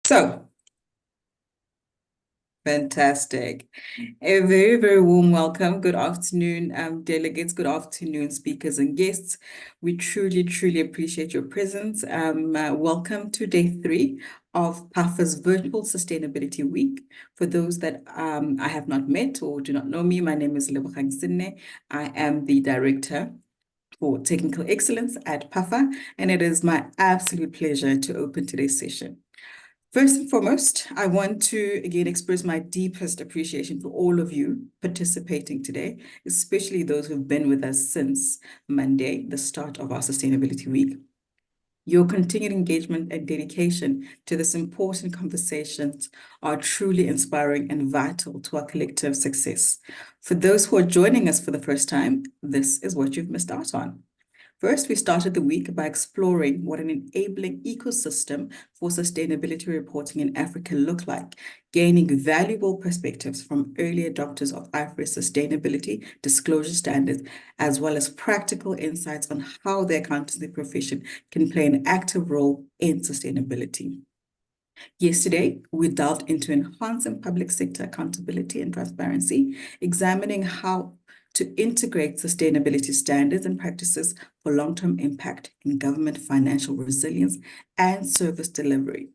So, fantastic. A very, very warm welcome. Good afternoon, delegates. Good afternoon, speakers and guests. We truly, truly appreciate your presence. Welcome to day 3 of PAFA's Virtual Sustainability Week. For those that I have not met or do not know me, my name is Lebogang Sinne. I am the Director for Technical Excellence at PAFA, and it is my absolute pleasure to open today's session. First and foremost, I want to again express my deepest appreciation for all of you participating today, especially those who've been with us since Monday, the start of our Sustainability Week. Your continued engagement and dedication to this important conversations are truly inspiring and vital to our collective success. For those who are joining us for the first time, this is what you've missed out on. First, we started the week by exploring what an enabling ecosystem for sustainability reporting in Africa looked like, gaining valuable perspectives from early adopters of IFRS sustainability disclosure standards, as well as practical insights on how the accountancy profession can play an active role in sustainability. Yesterday, we delved into enhancing public sector accountability and transparency, examining how to integrate sustainability standards and practices for long-term impact in government financial resilience and service delivery.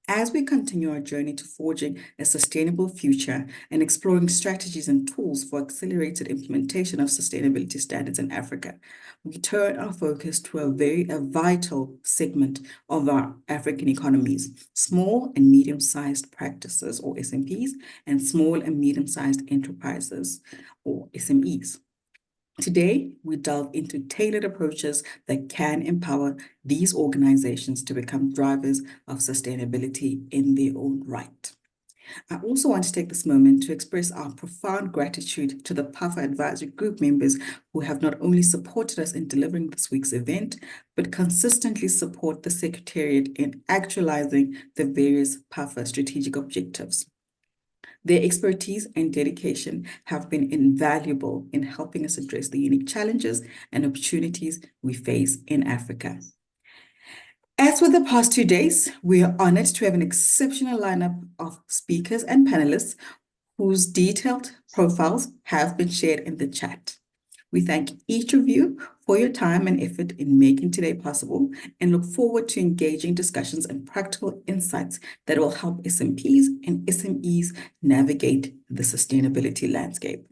As we continue our journey to forging a sustainable future and exploring strategies and tools for accelerated implementation of sustainability standards in Africa, we turn our focus to a vital segment of our African economies, small and medium-sized practices, or SMPs, and small and medium-sized enterprises, or SMEs. Today, we delve into tailored approaches that can empower these organizations to become drivers of sustainability in their own right. I also want to take this moment to express our profound gratitude to the PAFA Advisory Group members who have not only supported us in delivering this week's event, but consistently support the Secretariat in actualizing the various PAFA strategic objectives. Their expertise and dedication have been invaluable in helping us address the unique challenges and opportunities we face in Africa. As with the past 2 days, we are honored to have an exceptional lineup of speakers and panelists whose detailed profiles have been shared in the chat. We thank each of you for your time and effort in making today possible and look forward to engaging discussions and practical insights that will help SMPs and SMEs navigate the sustainability landscape.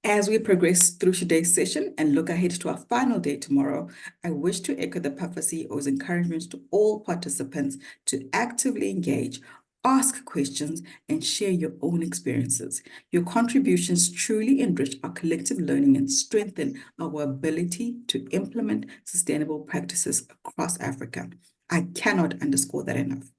As we progress through today's session and look ahead to our final day tomorrow, I wish to echo the PAFA CEO's encouragement to all participants to actively engage, ask questions, and share your own experiences. Your contributions truly enrich our collective learning and strengthen our ability to implement sustainable practices across Africa. I cannot underscore that enough.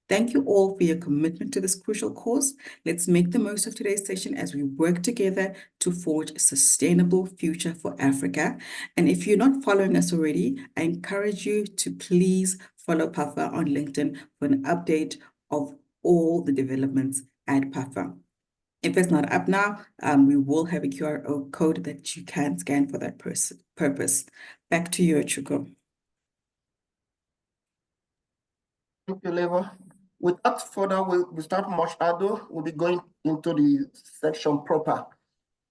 Thank you all for your commitment to this crucial cause. Let's make the most of today's session as we work together to forge a sustainable future for Africa. And if you're not following us already, I encourage you to please follow PAFA on LinkedIn for an update of all the developments at PAFA. If it's not up now, we will have a QR code that you can scan for that purpose. Back to you, Chuko. Thank you, Levo. Without further, without much ado, we'll be going into the section proper.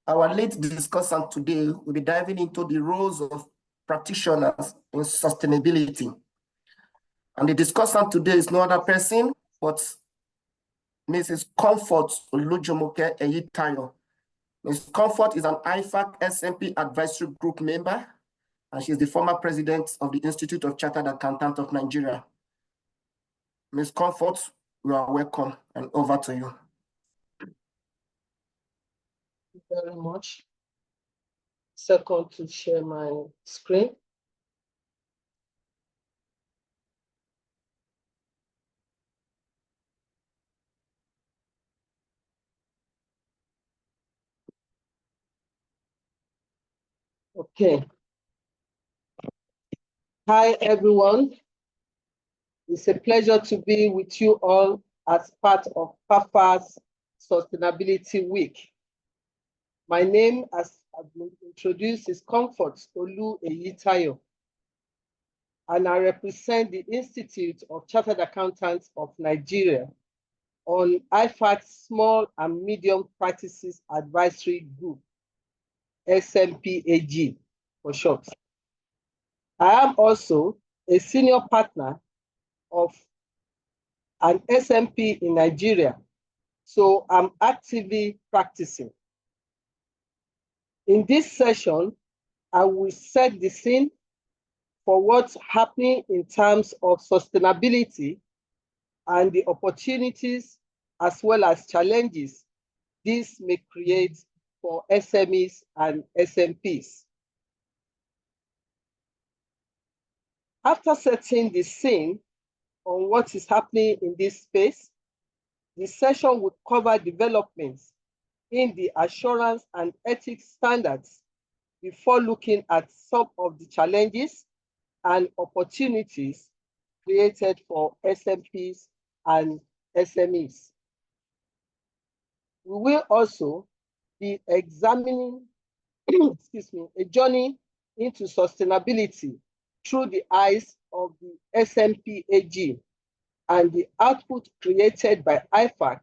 Our lead discussant today will be diving into the roles of practitioners in sustainability. And the discussant today is no other person but Mrs. Comfort Olujomoke Eyitayo. Ms. Comfort is an IFAC SMP Advisory Group member, and she is the former president of the Institute of Chartered Accountants of Nigeria. Ms. Comfort, you are welcome, and over to you. Thank you very much. Second to share my screen. Okay. Hi, everyone. It's a pleasure to be with you all as part of PAFA's Sustainability Week. My name, as I've been introduced, is Comfort Olu Eyitayo. and I represent the Institute of Chartered Accountants of Nigeria on IFAC's Small and Medium Practices Advisory Group, SMPAG for short. I am also a senior partner of an SMP in Nigeria, so I'm actively practicing. In this session, I will set the scene for what's happening in terms of sustainability and the opportunities as well as challenges this may create for SMEs and SMPs. After setting the scene on what is happening in this space, the session would cover developments in the assurance and ethics standards before looking at some of the challenges and opportunities created for SMPs and SMEs. We will also be examining a journey into sustainability through the eyes of the SMPAG and the output created by IFAC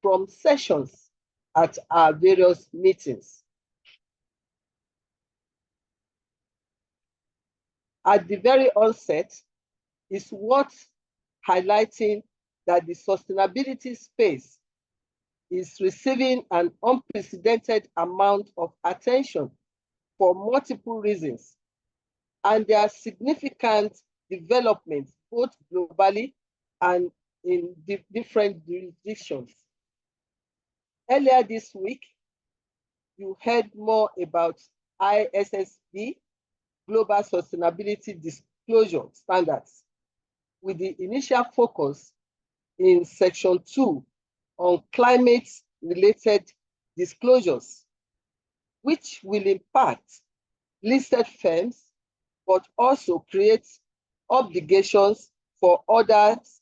from sessions at our various meetings. At the very onset is worth highlighting that the sustainability space is receiving an unprecedented amount of attention for multiple reasons, and there are significant developments both globally and in different jurisdictions. Earlier this week, you heard more about ISSB, Global Sustainability Disclosure Standards, with the initial focus in Section 2 on climate-related disclosures, which will impact listed firms, but also create obligations for others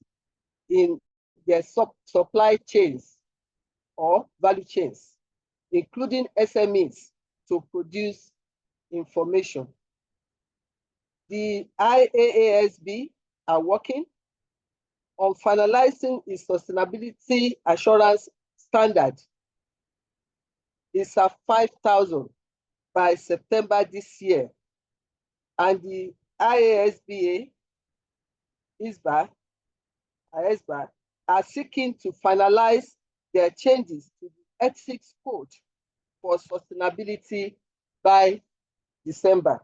in their supply chains or value chains, including SMEs, to produce information. The IAASB are working on finalizing its sustainability assurance standard. It's at 5,000 by September this year. And the IASBA, ISBA, are seeking to finalize their changes to the ethics code for sustainability by December.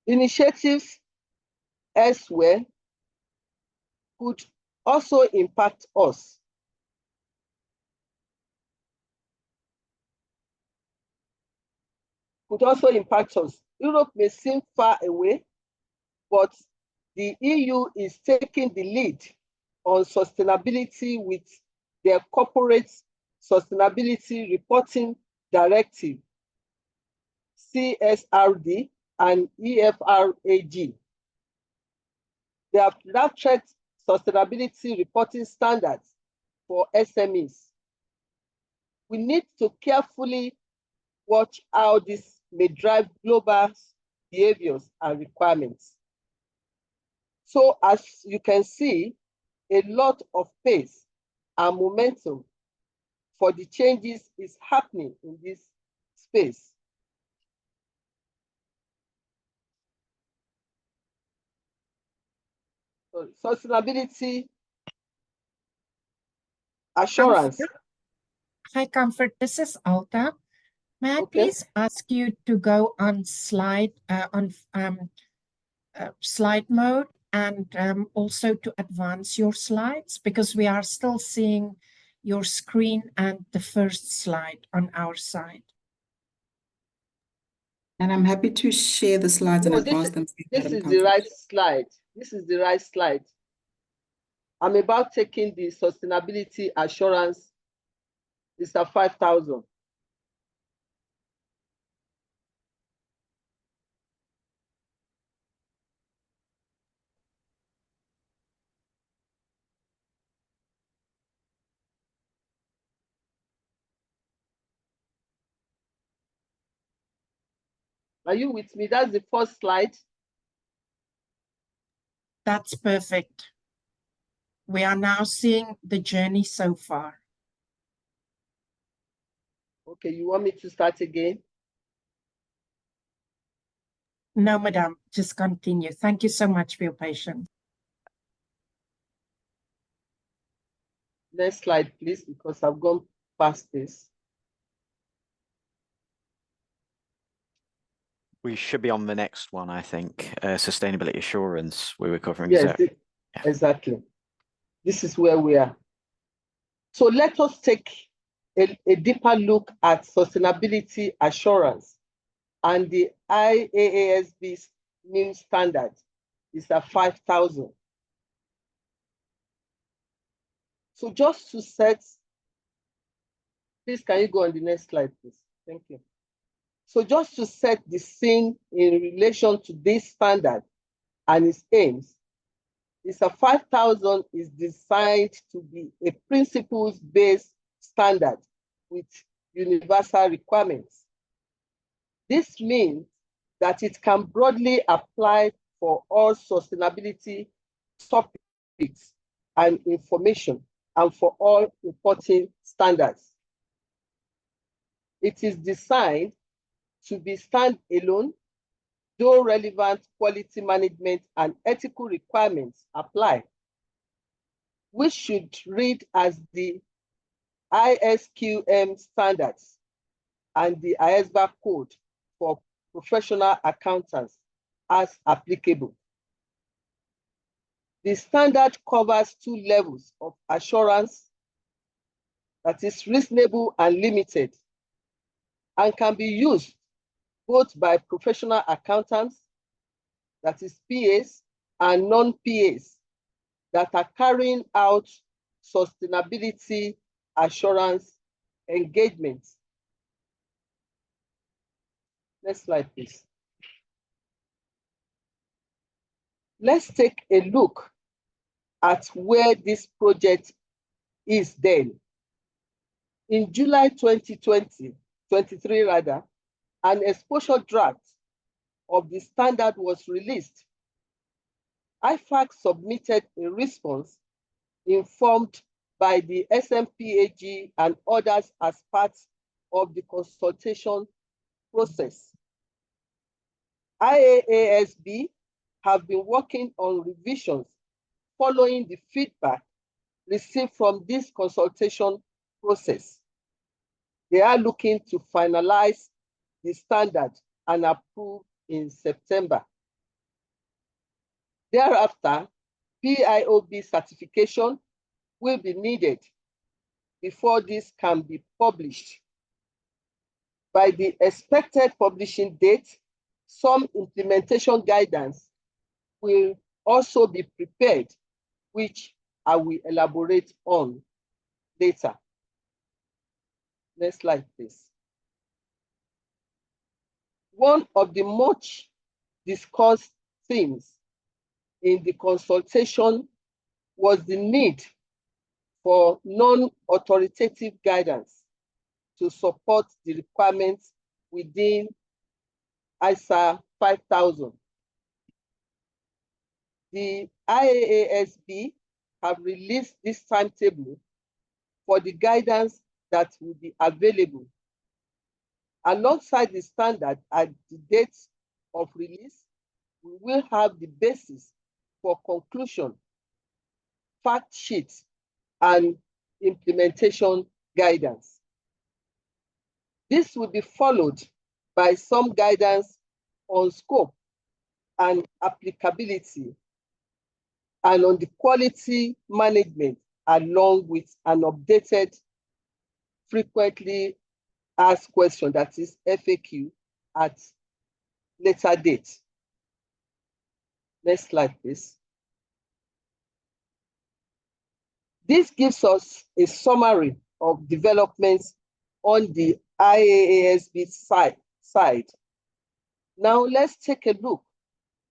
Initiatives elsewhere could also impact us. Europe may seem far away, but the EU is taking the lead on sustainability with their corporate sustainability reporting directive, CSRD and EFRAG. They have drafted sustainability reporting standards for SMEs. We need to carefully watch how this may drive global behaviors and requirements. So as you can see, a lot of pace and momentum for the changes is happening in this space. So sustainability assurance. Hi, Comfort. This is Alta. May I please ask you to go on slide slide mode and also to advance your slides, because we are still seeing your screen and the first slide on our side. And I'm happy to share the slides and advance them. This is the right slide. This is the right slide. I'm about taking the sustainability assurance. It's at 5,000. Are you with me? That's the first slide. That's perfect. We are now seeing the journey so far. Okay, you want me to start again? No, madam, just continue. Thank you so much for your patience. Next slide, please, because I've gone past this. We should be on the next one, I think. Sustainability assurance, we were covering. Yes, Yeah. exactly. This is where we are. So let us take a deeper look at sustainability assurance, and the IAASB new standard is at 5,000. So just to set, please, can you go on the next slide, please? Thank you. So just to set the scene in relation to this standard and its aims, ISA 5000 is designed to be a principles-based standard with universal requirements. This means that it can broadly apply for all sustainability topics and information and for all reporting standards. It is designed to be standalone, though relevant quality management and ethical requirements apply, which should read as the ISQM standards and the ISBA code for professional accountants as applicable. The standard covers two levels of assurance, that is reasonable and limited, and can be used both by professional accountants, that is PAs, and non-PAs that are carrying out sustainability assurance engagements. Next slide, please. Let's take a look at where this project is then. In July 2023 rather, an exposure draft of the standard was released. IFAC submitted a response informed by the SMPAG and others as part of the consultation process. IAASB have been working on revisions following the feedback received from this consultation process. They are looking to finalize the standard and approve in September. Thereafter, PIOB certification will be needed before this can be published. By the expected publishing date, some implementation guidance will also be prepared, which I will elaborate on later. Next slide, please. One of the much discussed themes in the consultation was the need for non-authoritative guidance to support the requirements within ISA 5000. The IAASB have released this timetable for the guidance that will be available. Alongside the standard at the date of release, we will have the basis for conclusion, fact sheets, and implementation guidance. This will be followed by some guidance on scope and applicability and on the quality management, along with an updated frequently asked question, that is FAQ, at later date. Next slide, please. This gives us a summary of developments on the IAASB side. Now let's take a look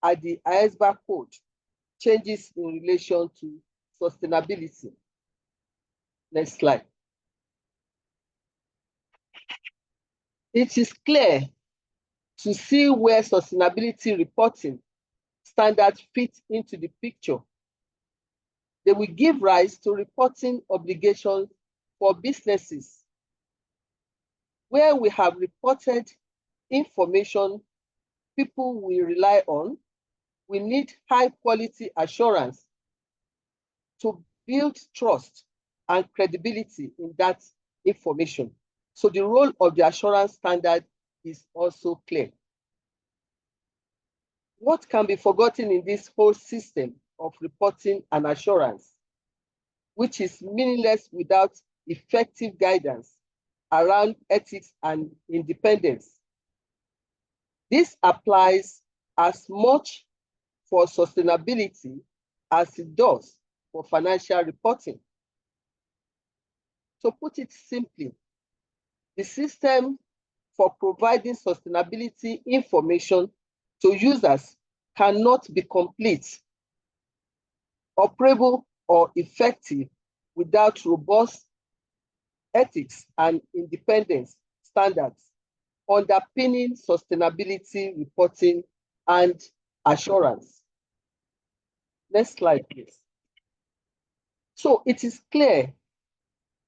at the ISBA code changes in relation to sustainability. Next slide. It is clear to see where sustainability reporting standards fit into the picture. They will give rise to reporting obligations for businesses. Where we have reported information people will rely on, we need high quality assurance to build trust and credibility in that information. So the role of the assurance standard is also clear. What can be forgotten in this whole system of reporting and assurance, which is meaningless without effective guidance around ethics and independence? This applies as much for sustainability as it does for financial reporting. To put it simply, the system for providing sustainability information to users cannot be complete, operable, or effective without robust ethics and independence standards underpinning sustainability reporting and assurance. Next slide, please. So it is clear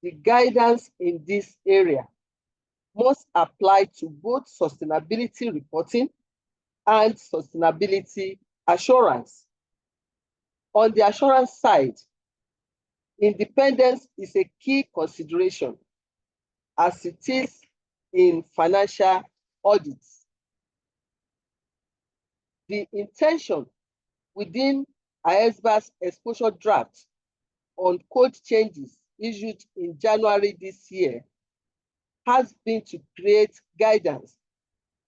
the guidance in this area must apply to both sustainability reporting and sustainability assurance. On the assurance side, independence is a key consideration as it is in financial audits. The intention within IESBA's exposure draft on code changes issued in January this year has been to create guidance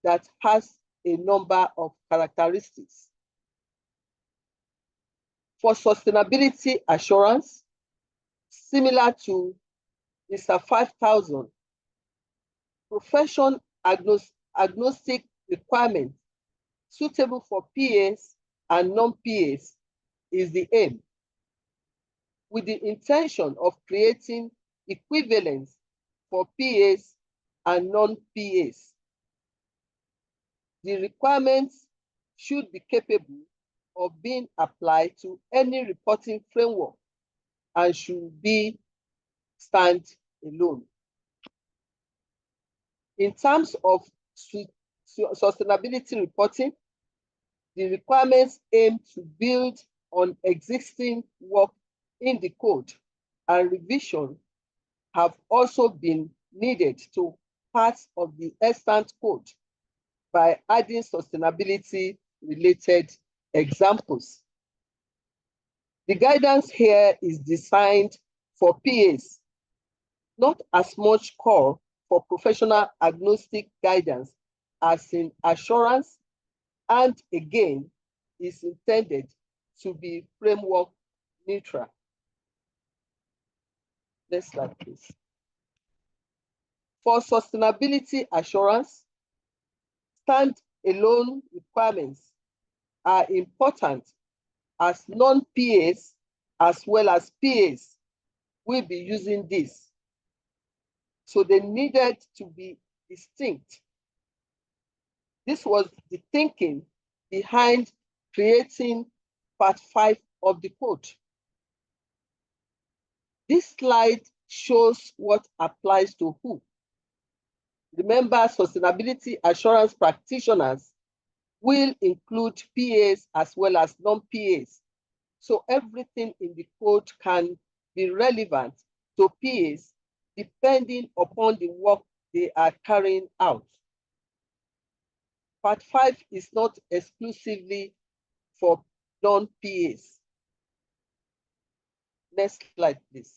that has a number of characteristics. For sustainability assurance, similar to ISA 5000, profession agnostic requirements suitable for PAs and non-PAs is the aim, with the intention of creating equivalence for PAs and non-PAs. The requirements should be capable of being applied to any reporting framework and should be stand-alone. In terms of sustainability reporting, the requirements aim to build on existing work in the code, and revision have also been needed to parts of the extant code by adding sustainability-related examples. The guidance here is designed for PAs, not as much core for professional agnostic guidance as in assurance, and again, is intended to be framework neutral. Next slide, please. For sustainability assurance, stand-alone requirements are important as non-PAs as well as PAs will be using this. So they needed to be distinct. This was the thinking behind creating part 5 of the code. This slide shows what applies to who. Remember, sustainability assurance practitioners will include PAs as well as non-PAs. So everything in the code can be relevant to PAs depending upon the work they are carrying out. Part 5 is not exclusively for non-PAs. Next slide, please.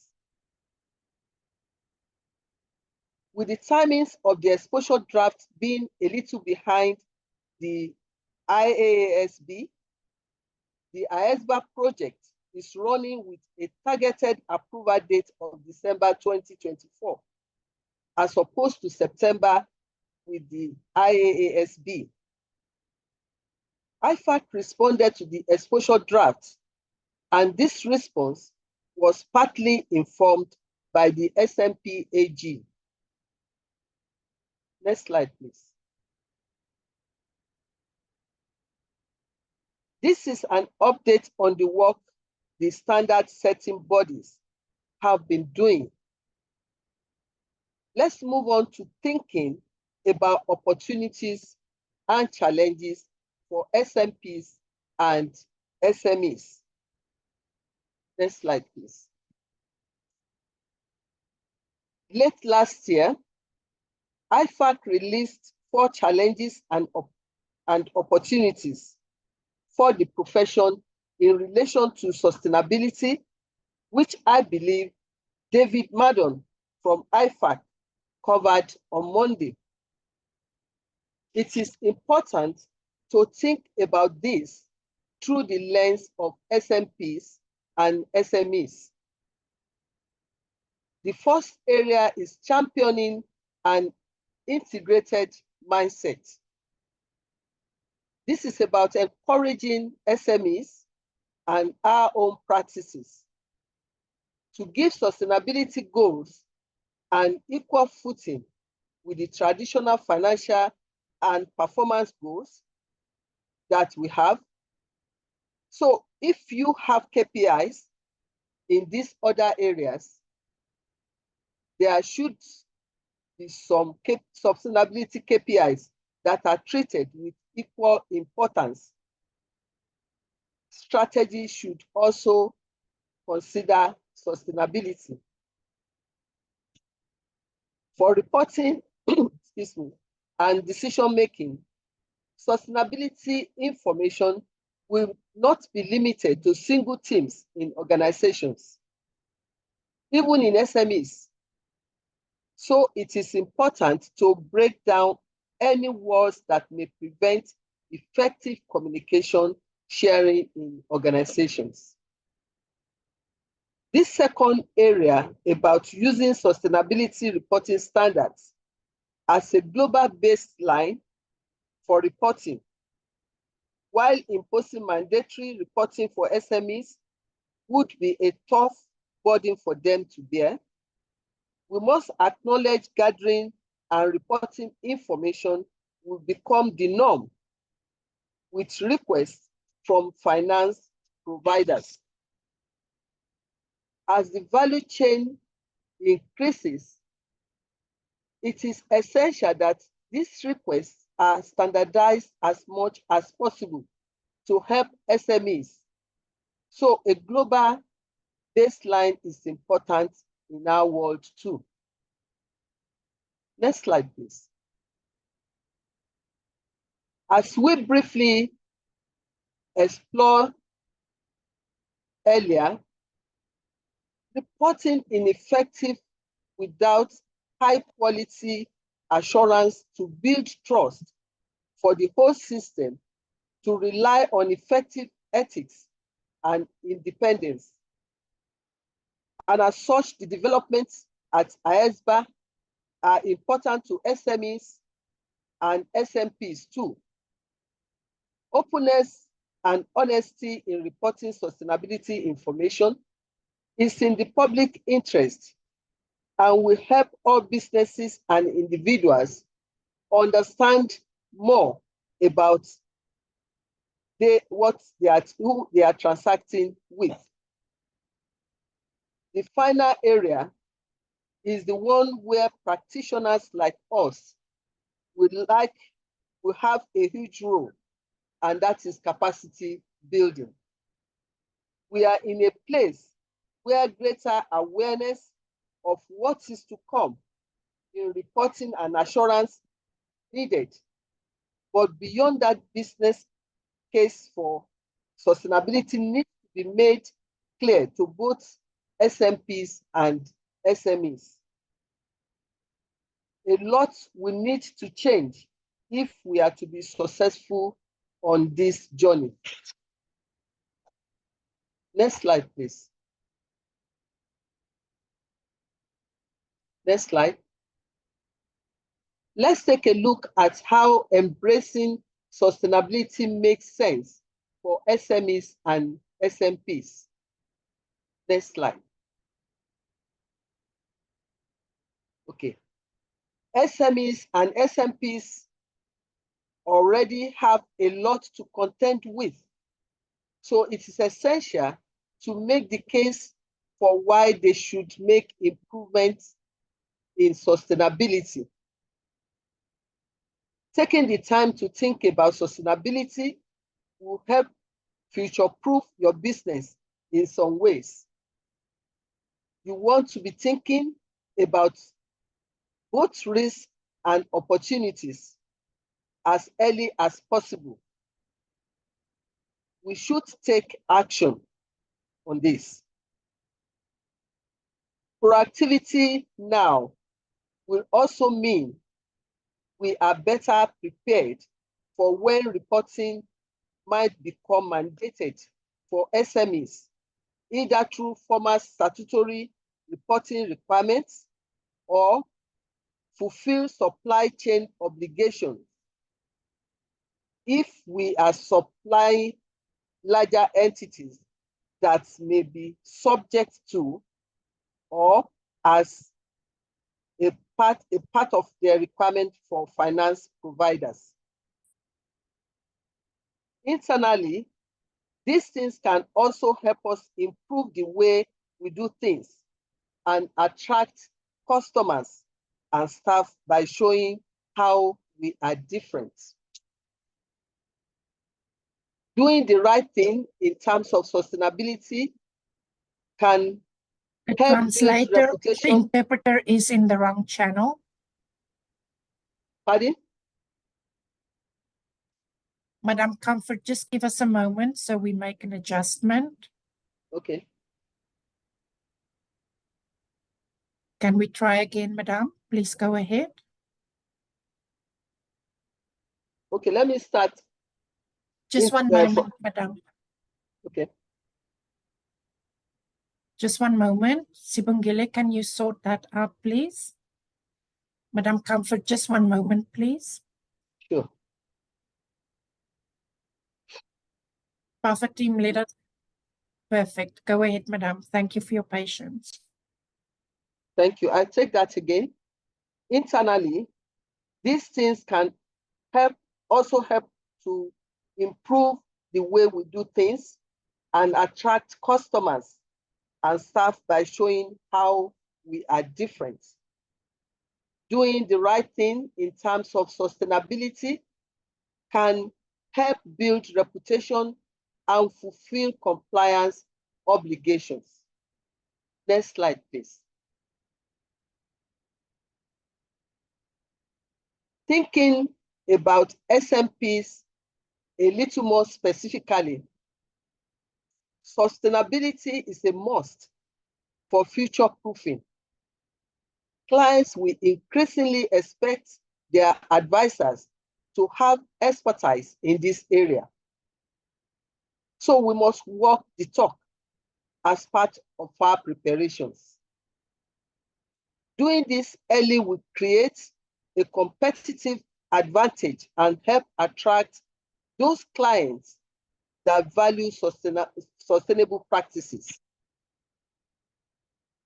With the timings of the exposure draft being a little behind the IAASB, the IESBA project is running with a targeted approval date of December 2024, as opposed to September with the IAASB. IFAC responded to the exposure draft, and this response was partly informed by the SMP AG. Next slide, please. This is an update on the work the standard setting bodies have been doing. Let's move on to thinking about opportunities and challenges for SMPs and SMEs. Next slide, please. Late last year, IFAC released 4 challenges and opportunities for the profession in relation to sustainability, which I believe David Maddon from IFAC covered on Monday. It is important to think about this through the lens of SMPs and SMEs. The first area is championing an integrated mindset. This is about encouraging SMEs and our own practices to give sustainability goals an equal footing with the traditional financial and performance goals that we have. So if you have KPIs in these other areas, there should be some sustainability KPIs that are treated with equal importance. Strategy should also consider sustainability. For reporting, excuse me, and decision-making, sustainability information will not be limited to single teams in organizations, even in SMEs. So it is important to break down any walls that may prevent effective communication sharing in organizations. This second area about using sustainability reporting standards as a global baseline for reporting, while imposing mandatory reporting for SMEs would be a tough burden for them to bear, we must acknowledge gathering and reporting information will become the norm with requests from finance providers. As the value chain increases, it is essential that these requests are standardized as much as possible to help SMEs. So a global baseline is important in our world too. Next slide, please. As we briefly explored earlier, reporting ineffective without high quality assurance to build trust for the whole system to rely on effective ethics and independence. And as such, the developments at ISBA are important to SMEs and SMPs too. Openness and honesty in reporting sustainability information is in the public interest and will help all businesses and individuals understand more about who they are transacting with. The final area is the one where practitioners like us will have a huge role, and that is capacity building. We are in a place where greater awareness of what is to come in reporting and assurance needed. But beyond that, business case for sustainability needs to be made clear to both SMPs and SMEs. A lot will need to change if we are to be successful on this journey. Next slide, please. Next slide. Let's take a look at how embracing sustainability makes sense for SMEs and SMPs. Next slide. Okay. SMEs and SMPs already have a lot to contend with So it is essential to make the case for why they should make improvements in sustainability. Taking the time to think about sustainability will help future-proof your business in some ways. You want to be thinking about both risks and opportunities as early as possible. We should take action on this. Proactivity now will also mean we are better prepared for when reporting might become mandated for SMEs, either through formal statutory reporting requirements or fulfill supply chain obligations. If we are supplying larger entities that may be subject to or as a part of their requirement for finance providers. Internally, these things can also help us improve the way we do things and attract customers and staff by showing how we are different. Doing the right thing in terms of sustainability can The help build translator, the reputation. interpreter is in the wrong channel. Pardon? Madam Comfort, just give us a moment so we make an adjustment. Okay. Can we try again, Madam? Please go ahead. Okay, let me start. Just one moment, Madam. Okay. Just one moment. Sibongile, can you sort that out, please? Madam Comfort, just one moment, please. Sure. PAFA team leader. Perfect. Go ahead, Madam. Thank you for your patience. Thank you. I take that again. Internally, these things can also help to improve the way we do things and attract customers and staff by showing how we are different. Doing the right thing in terms of sustainability can help build reputation and fulfill compliance obligations. Next slide, please. Thinking about SMPs a little more specifically, sustainability is a must for future proofing. Clients will increasingly expect their advisors to have expertise in this area. So we must walk the talk as part of our preparations. Doing this early will create a competitive advantage and help attract those clients that value sustainable practices.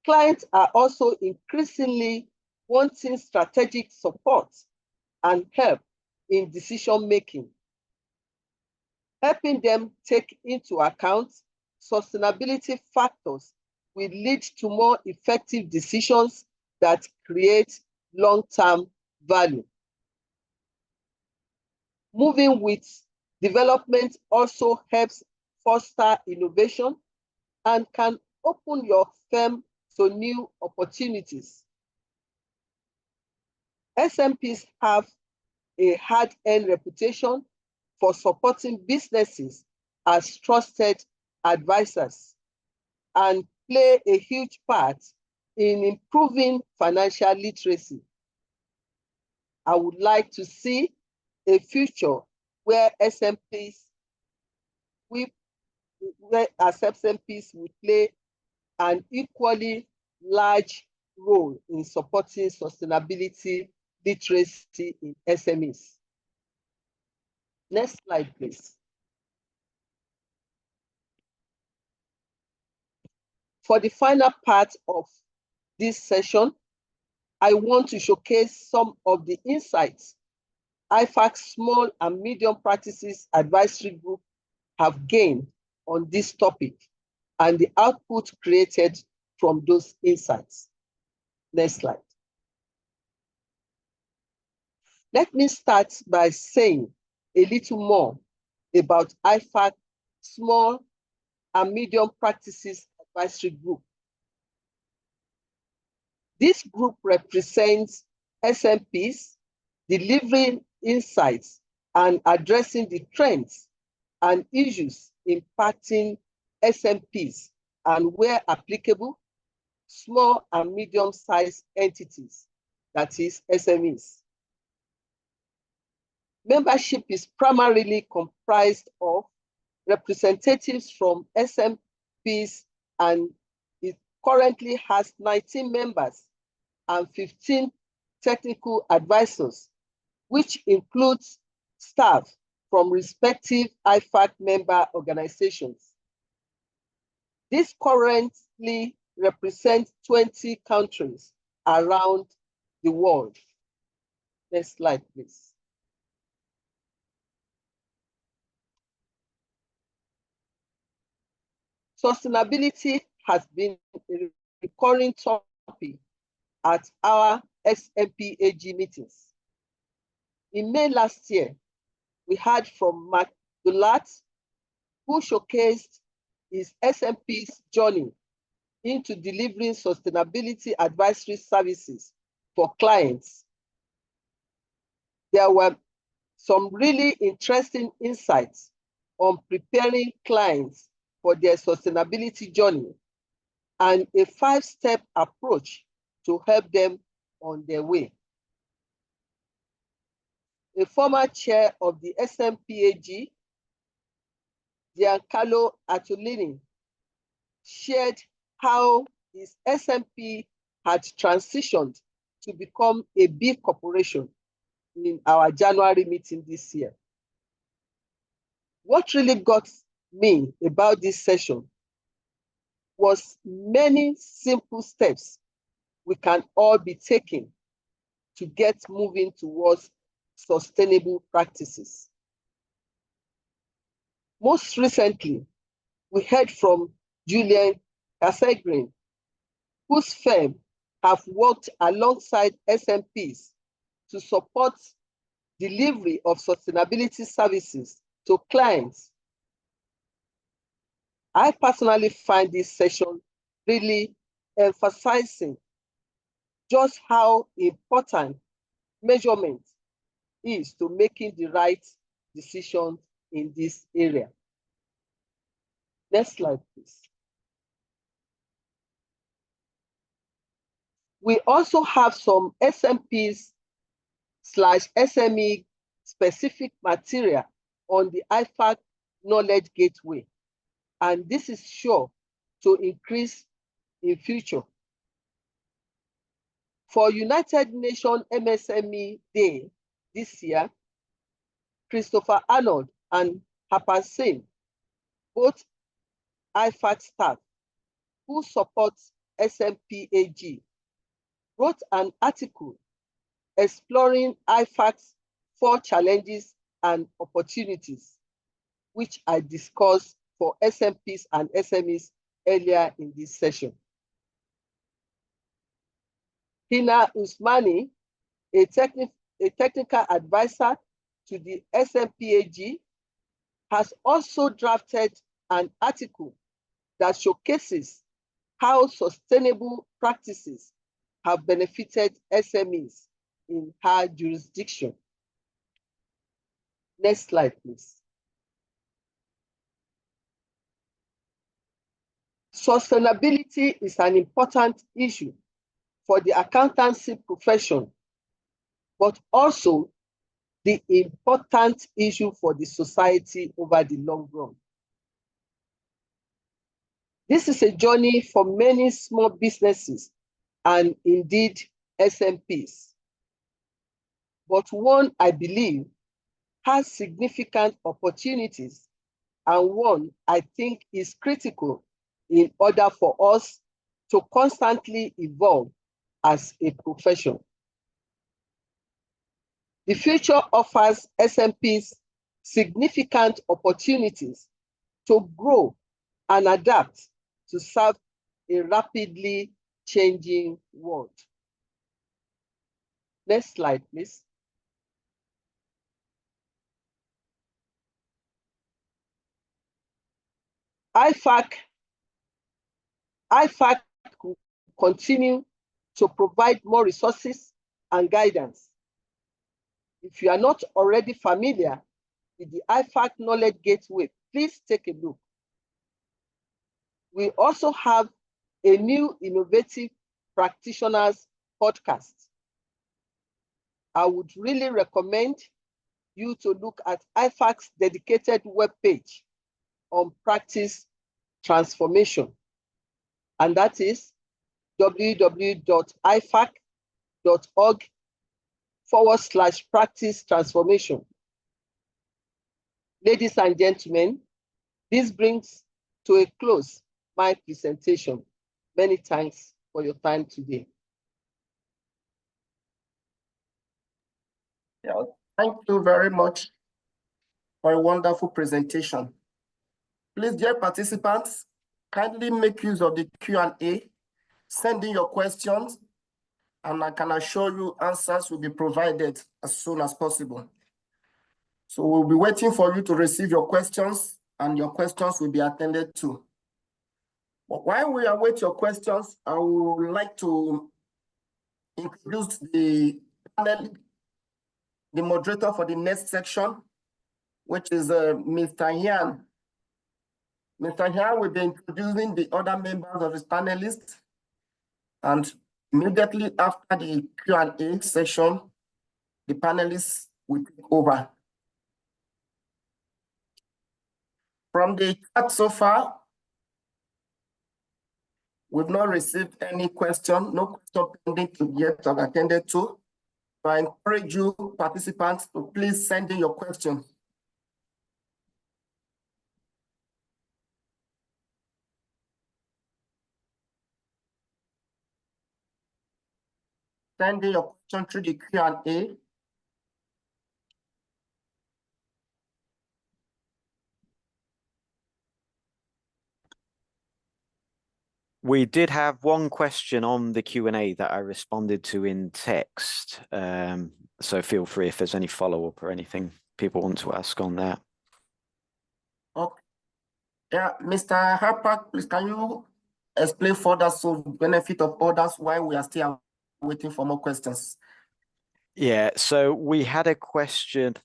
Clients are also increasingly wanting strategic support and help in decision-making. Helping them take into account sustainability factors will lead to more effective decisions that create long-term value. Moving with development also helps foster innovation and can open your firm to new opportunities. SMPs have a hard-earned reputation for supporting businesses as trusted advisors and play a huge part in improving financial literacy. I would like to see a future where SMPs will play an equally large role in supporting sustainability literacy in SMEs. Next slide, please. For the final part of this session, I want to showcase some of the insights IFAC's Small and Medium Practices Advisory Group have gained on this topic and the output created from those insights. Next slide. Let me start by saying a little more about IFAC Small and Medium Practices Advisory Group. This group represents SMPs delivering insights and addressing the trends and issues impacting SMPs and, where applicable, small and medium-sized entities, that is SMEs. Membership is primarily comprised of representatives from SMPs, and it currently has 19 members and 15 technical advisors, which includes staff from respective IFAC member organizations. This currently represents 20 countries around the world. Next slide, please. Sustainability has been a recurring topic at our SMPAG meetings. In May last year, we heard from Mark Dulat, who showcased his SMP's journey into delivering sustainability advisory services for clients. There were some really interesting insights on preparing clients for their sustainability journey and a 5-step approach to help them on their way. A former chair of the SMPAG, Giancarlo Attolini, shared how his SMP had transitioned to become a B corporation in our January meeting this year. What really got me about this session was many simple steps we can all be taking to get moving towards sustainable practices. Most recently, we heard from Julian Casegrin, whose firm have worked alongside SMPs to support delivery of sustainability services to clients. I personally find this session really emphasizing just how important measurement is to making the right decision in this area. Next slide, please. We also have some SMPs/SME specific material on the IFAC Knowledge Gateway, and this is sure to increase in future. For United Nations MSME Day this year, Christopher Arnold and Hapan Singh, both IFAC staff who support SMPAG, wrote an article exploring IFAC's 4 challenges and opportunities, which I discussed for SMPs and SMEs earlier in this session. Hina Usmani, a technical advisor to the SMPAG, has also drafted an article that showcases how sustainable practices have benefited SMEs in her jurisdiction. Next slide, please. Sustainability is an important issue for the accountancy profession, but also the important issue for the society over the long run. This is a journey for many small businesses and indeed SMPs, but one I believe has significant opportunities and one I think is critical in order for us to constantly evolve as a profession. The future offers SMPs significant opportunities to grow and adapt to serve a rapidly changing world. Next slide, please. IFAC will continue to provide more resources and guidance. If you are not already familiar with the IFAC Knowledge Gateway, please take a look. We also have a new innovative practitioners podcast. I would really recommend you to look at IFAC's dedicated webpage on practice transformation, and that is www.ifac.org/practice transformation. Ladies and gentlemen, this brings to a close my presentation. Many thanks for your time today. Yeah, thank you very much for a wonderful presentation. Please, dear participants, kindly make use of the Q&A, send in your questions, and I can assure you answers will be provided as soon as possible. So we'll be waiting for you to receive your questions, and your questions will be attended to. But while we await your questions, I would like to introduce the panel, the moderator for the next section, which is Mr. Yan. Mr. Yan will be introducing the other members of his panelists, and immediately after the Q&A session, the panelists will take over. From the chat so far, we've not received any question, no question pending to yet have attended to. So I encourage you participants to please send in your questions. Send in your question through the Q&A. We did have one question on the Q&A that I responded to in text. So feel free if there's any follow-up or anything people want to ask on that. Okay. Yeah, Mr. Harper, please can you explain further so benefit of others while we are still waiting for more questions? Yeah, so we had a question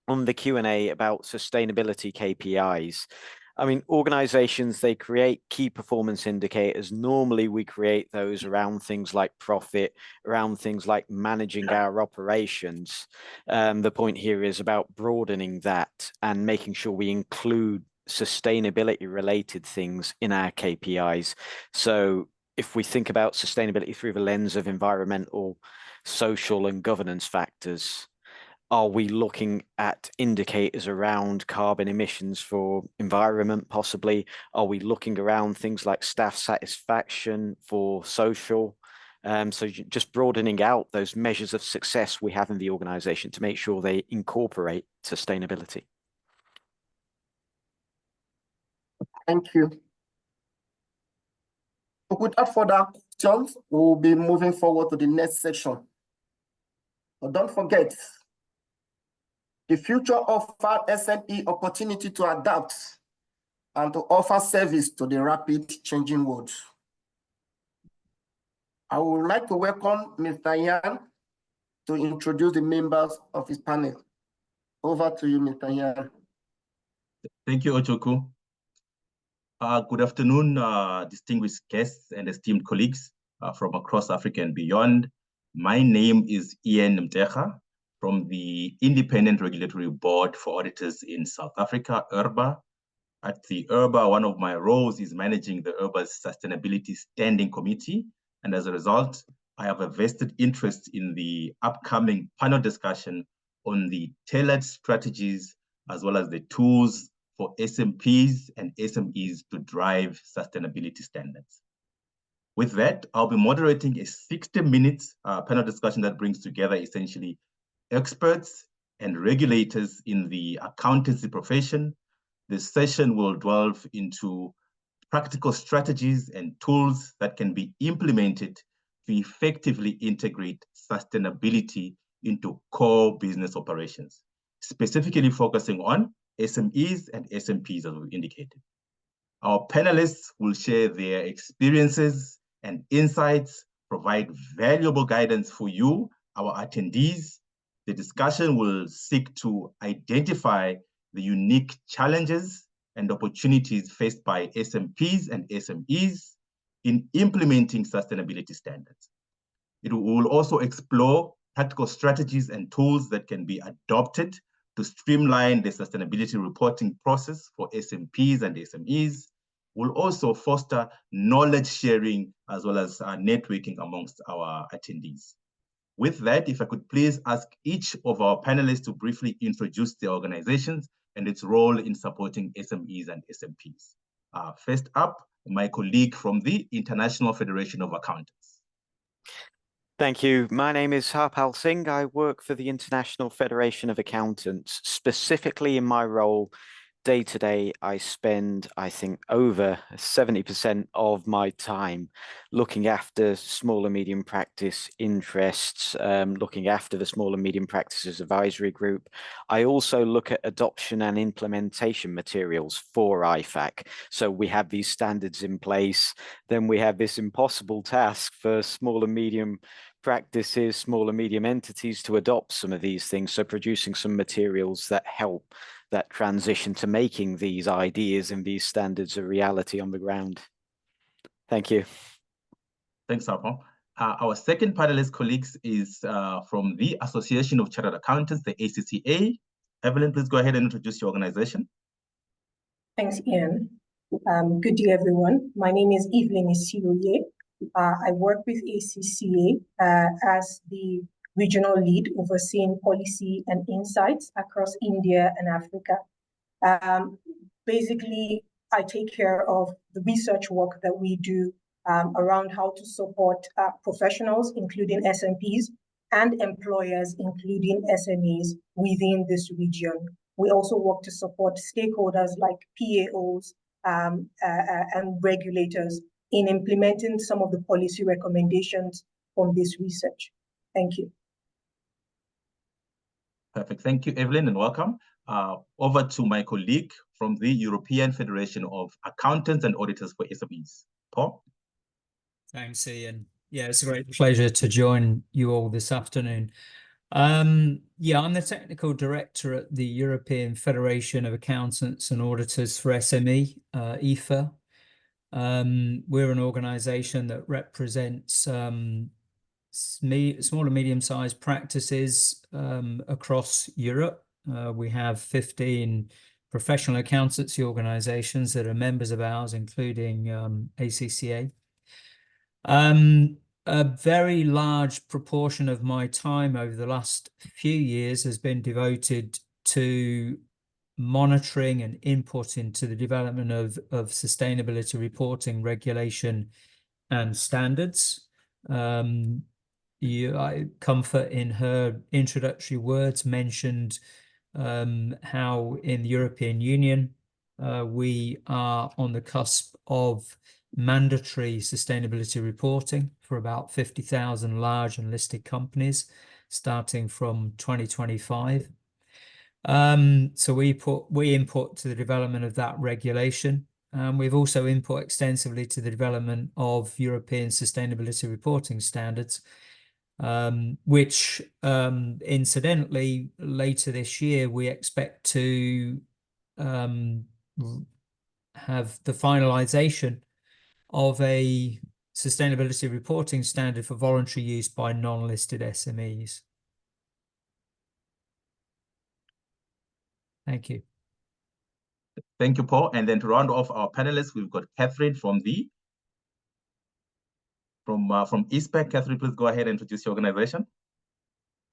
on the Q&A about sustainability KPIs. I mean, organizations, they create key performance indicators. Normally, we create those around things like profit, around things like managing our operations. The point here is about broadening that and making sure we include sustainability related things in our KPIs. So if we think about sustainability through the lens of environmental, social, and governance factors, are we looking at indicators around carbon emissions for environment, possibly? Are we looking around things like staff satisfaction for social? So just broadening out those measures of success we have in the organization to make sure they incorporate sustainability. Thank you. Without further questions, we'll be moving forward to the next section. But don't forget, the future offers SME opportunity to adapt and to offer service to the rapid changing world. I would like to welcome Mr. Yan to introduce the members of his panel. Over to you, Mr. Yan. Thank you, Ochoku. Good afternoon, distinguished guests and esteemed colleagues from across Africa and beyond. My name is Ian Mtecha from the Independent Regulatory Board for Auditors in South Africa, IRBA. At the IRBA, one of my roles is managing the IRBA's Sustainability Standing Committee. And as a result, I have a vested interest in the upcoming panel discussion on the tailored strategies as well as the tools for SMPs and SMEs to drive sustainability standards. With that, I'll be moderating a 60-minute panel discussion that brings together essentially experts and regulators in the accountancy profession. This session will delve into practical strategies and tools that can be implemented to effectively integrate sustainability into core business operations, specifically focusing on SMEs and SMPs, as we've indicated. Our panelists will share their experiences and insights, provide valuable guidance for you, our attendees. The discussion will seek to identify the unique challenges and opportunities faced by SMPs and SMEs in implementing sustainability standards. It will also explore practical strategies and tools that can be adopted to streamline the sustainability reporting process for SMPs and SMEs. We'll also foster knowledge sharing as well as networking amongst our attendees. With that, if I could please ask each of our panelists to briefly introduce the organizations and its role in supporting SMEs and SMPs. First up, my colleague from the International Federation of Accountants. Thank you. My name is Harpal Singh. I work for the International Federation of Accountants. Specifically in my role, day to day, I spend, I think, over 70% of my time looking after small and medium practice interests, looking after the small and medium practices advisory group. I also look at adoption and implementation materials for IFAC. So we have these standards in place. Then we have this impossible task for small and medium practices, small and medium entities to adopt some of these things. So producing some materials that help that transition to making these ideas and these standards a reality on the ground. Thank you. Thanks, Harpal. Our second panelist colleagues is from the Association of Chartered Accountants, the ACCA. Evelyn, please go ahead and introduce your organization. Thanks, Ian. Good day, everyone. My name is Evelyn Isioye. I work with ACCA as the regional lead overseeing policy and insights across India and Africa. Basically, I take care of the research work that we do around how to support professionals, including SMPs, and employers, including SMEs, within this region. We also work to support stakeholders like PAOs and regulators in implementing some of the policy recommendations from this research. Thank you. Perfect. Thank you, Evelyn, and welcome. Over to my colleague from the European Federation of Accountants and Auditors for SMEs. Paul? Thanks, Ian. Yeah, it's a great pleasure to join you all this afternoon. Yeah, I'm the technical director at the European Federation of Accountants and Auditors for SME, EFA. We're an organization that represents small and medium-sized practices across Europe. We have 15 professional accountancy organizations that are members of ours, including ACCA. A very large proportion of my time over the last few years has been devoted to monitoring and input into the development of sustainability reporting regulation and standards. Comfort, in her introductory words, mentioned how in the European Union we are on the cusp of mandatory sustainability reporting for about 50,000 large and listed companies starting from 2025. So we input to the development of that regulation. We've also input extensively to the development of European sustainability reporting standards, which incidentally later this year we expect to have the finalization of a sustainability reporting standard for voluntary use by non-listed SMEs. Thank you. Thank you, Paul. And then to round off our panelists, we've got Catherine from ISPEC. Catherine, please go ahead and introduce your organization.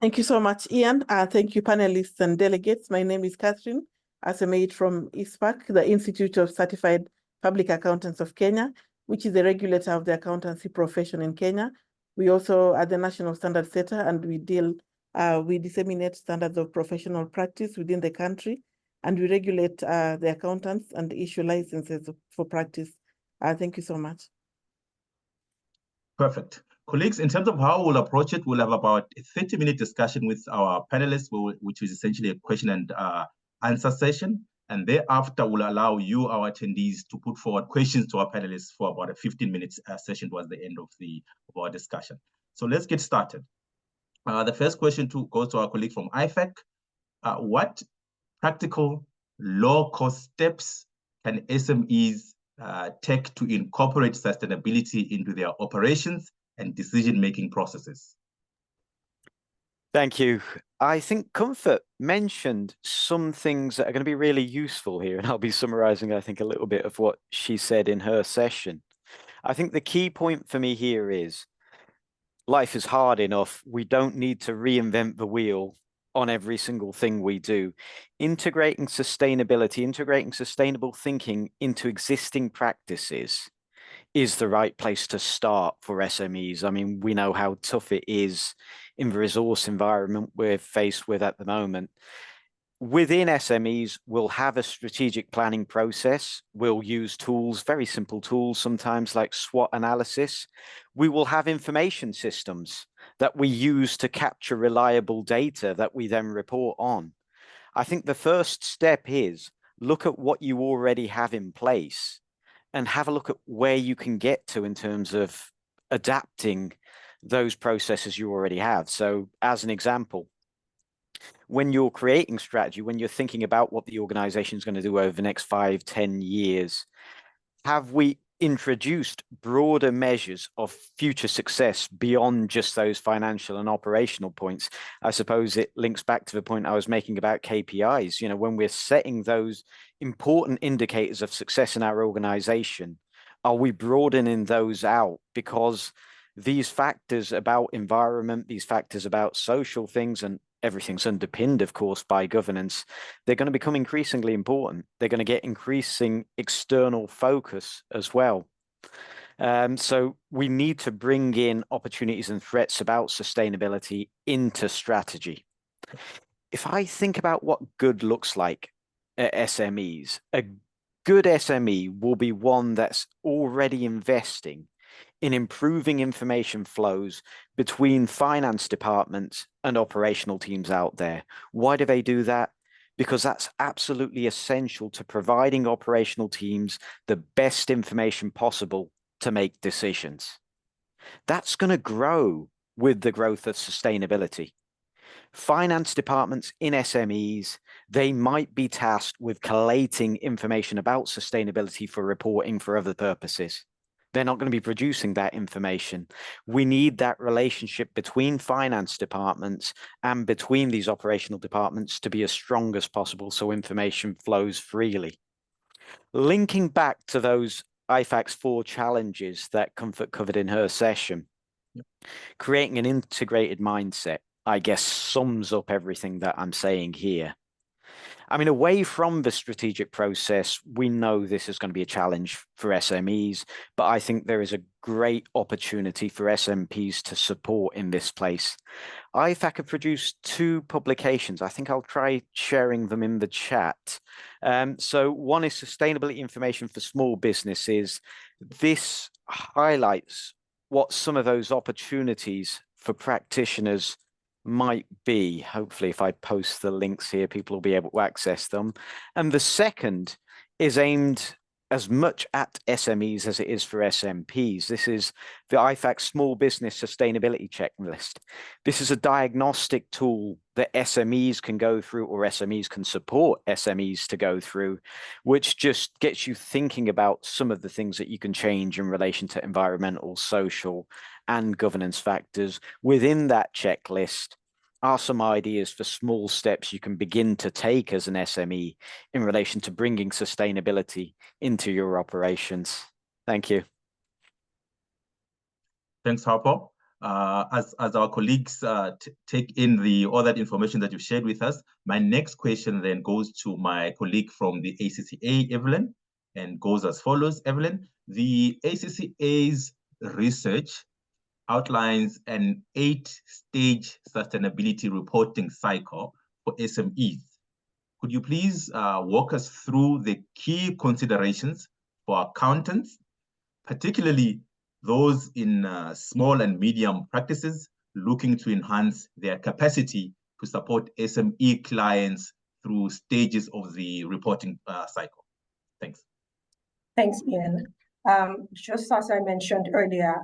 Thank you so much, Ian. Thank you, panelists and delegates. My name is Catherine Asemeit from ISPAC, the Institute of Certified Public Accountants of Kenya, which is the regulator of the accountancy profession in Kenya. We also are the national standard setter, and we disseminate standards of professional practice within the country, and we regulate the accountants and issue licenses for practice Thank you so much. Perfect. Colleagues, in terms of how we'll approach it, we'll have about a 30-minute discussion with our panelists, which is essentially a question and answer session. And thereafter, we'll allow you, our attendees, to put forward questions to our panelists for about a 15-minute session towards the end of our discussion. So let's get started. The first question goes to our colleague from IFAC. What practical low-cost steps can SMEs take to incorporate sustainability into their operations and decision-making processes? Thank you. I think Comfort mentioned some things that are going to be really useful here, and I'll be summarizing, I think, a little bit of what she said in her session. I think the key point for me here is life is hard enough. We don't need to reinvent the wheel on every single thing we do. Integrating sustainability, integrating sustainable thinking into existing practices is the right place to start for SMEs. I mean, we know how tough it is in the resource environment we're faced with at the moment. Within SMEs, we'll have a strategic planning process. We'll use tools, very simple tools, sometimes like SWOT analysis. We will have information systems that we use to capture reliable data that we then report on. I think the first step is look at what you already have in place and have a look at where you can get to in terms of adapting those processes you already have. So as an example, when you're creating strategy, when you're thinking about what the organization is going to do over the next 5, 10 years, have we introduced broader measures of future success beyond just those financial and operational points? I suppose it links back to the point I was making about KPIs. You know, when we're setting those important indicators of success in our organization, are we broadening those out? Because these factors about environment, these factors about social things, and everything's underpinned, of course, by governance, they're going to become increasingly important. They're going to get increasing external focus as well. So we need to bring in opportunities and threats about sustainability into strategy. If I think about what good looks like at SMEs, a good SME will be one that's already investing in improving information flows between finance departments and operational teams out there. Why do they do that? Because that's absolutely essential to providing operational teams the best information possible to make decisions. That's going to grow with the growth of sustainability. Finance departments in SMEs, they might be tasked with collating information about sustainability for reporting for other purposes. They're not going to be producing that information. We need that relationship between finance departments and between these operational departments to be as strong as possible so information flows freely. Linking back to those IFAC's 4 challenges that Comfort covered in her session, creating an integrated mindset, I guess, sums up everything that I'm saying here. I mean, away from the strategic process, we know this is going to be a challenge for SMEs, but I think there is a great opportunity for SMPs to support in this place. IFAC have produced 2 publications. I think I'll try sharing them in the chat. So one is Sustainability Information for Small Businesses. This highlights what some of those opportunities for practitioners might be. Hopefully, if I post the links here, people will be able to access them. And the second is aimed as much at SMEs as it is for SMPs. This is the IFAC Small Business Sustainability Checklist. This is a diagnostic tool that SMEs can go through, or SMEs can support SMEs to go through, which just gets you thinking about some of the things that you can change in relation to environmental, social, and governance factors. Within that checklist are some ideas for small steps you can begin to take as an SME in relation to bringing sustainability into your operations. Thank you. Thanks, Harper. As our colleagues take in all that information that you've shared with us, my next question then goes to my colleague from the ACCA, Evelyn, and goes as follows. Evelyn, the ACCA's research outlines an 8-stage sustainability reporting cycle for SMEs. Could you please walk us through the key considerations for accountants particularly those in small and medium practices looking to enhance their capacity to support SME clients through stages of the reporting cycle? Thanks. Thanks, Ian. Just as I mentioned earlier,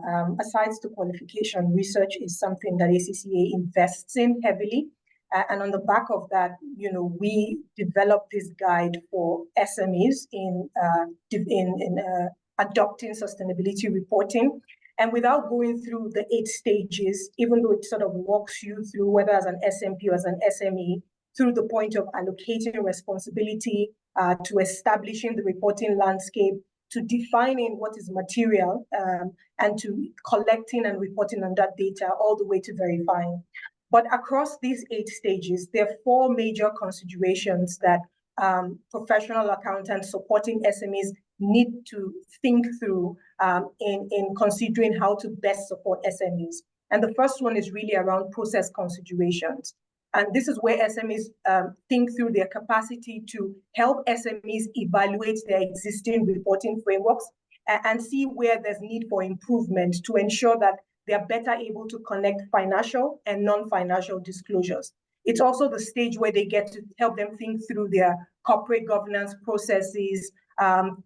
aside to qualification, research is something that ACCA invests in heavily. And on the back of that, we developed this guide for SMEs in adopting sustainability reporting. And without going through the 8 stages, even though it sort of walks you through, whether as an SMP or as an SME, through the point of allocating responsibility, to establishing the reporting landscape, to defining what is material, and to collecting and reporting on that data, all the way to verifying. But across these 8 stages, there are 4 major considerations that professional accountants supporting SMEs need to think through in considering how to best support SMEs. And the first one is really around process considerations. And this is where SMEs think through their capacity to help SMEs evaluate their existing reporting frameworks and see where there's need for improvement to ensure that they are better able to connect financial and non-financial disclosures. It's also the stage where they get to help them think through their corporate governance processes,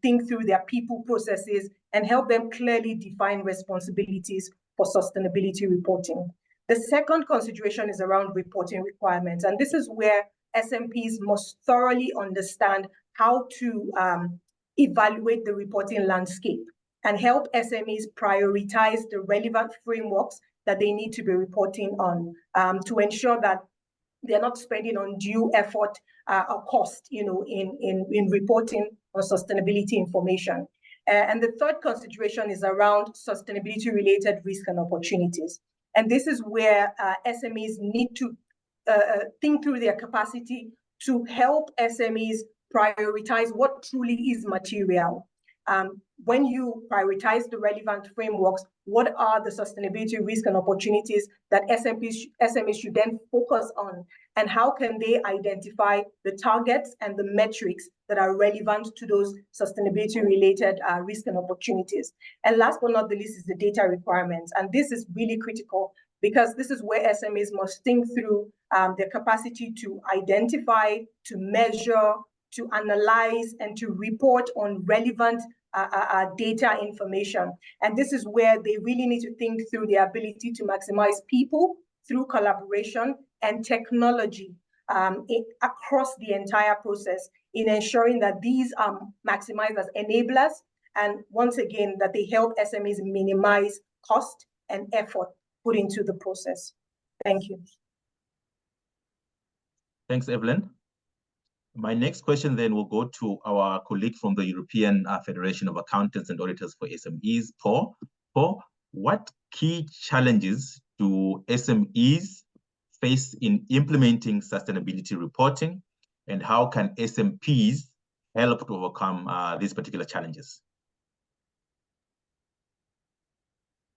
think through their people processes, and help them clearly define responsibilities for sustainability reporting. The second consideration is around reporting requirements. And this is where SMPs must thoroughly understand how to evaluate the reporting landscape and help SMEs prioritize the relevant frameworks that they need to be reporting on, to ensure that they're not spending undue effort or cost, in reporting on sustainability information. And the third consideration is around sustainability-related risk and opportunities. And this is where SMEs need to think through their capacity to help SMEs prioritize what truly is material. When you prioritize the relevant frameworks, what are the sustainability risk and opportunities that SMEs should then focus on? And how can they identify the targets and the metrics that are relevant to those sustainability-related risk and opportunities? And last but not the least is the data requirements. And this is really critical because this is where SMEs must think through their capacity to identify, to measure, to analyze, and to report on relevant data information. And this is where they really need to think through the ability to maximize people through collaboration and technology across the entire process in ensuring that these are maximized as enablers, and once again, that they help SMEs minimize cost and effort put into the process. Thank you. Thanks, Evelyn. My next question then will go to our colleague from the European Federation of Accountants and Auditors for SMEs, Paul. Paul, what key challenges do SMEs face in implementing sustainability reporting, and how can SMPs help to overcome these particular challenges?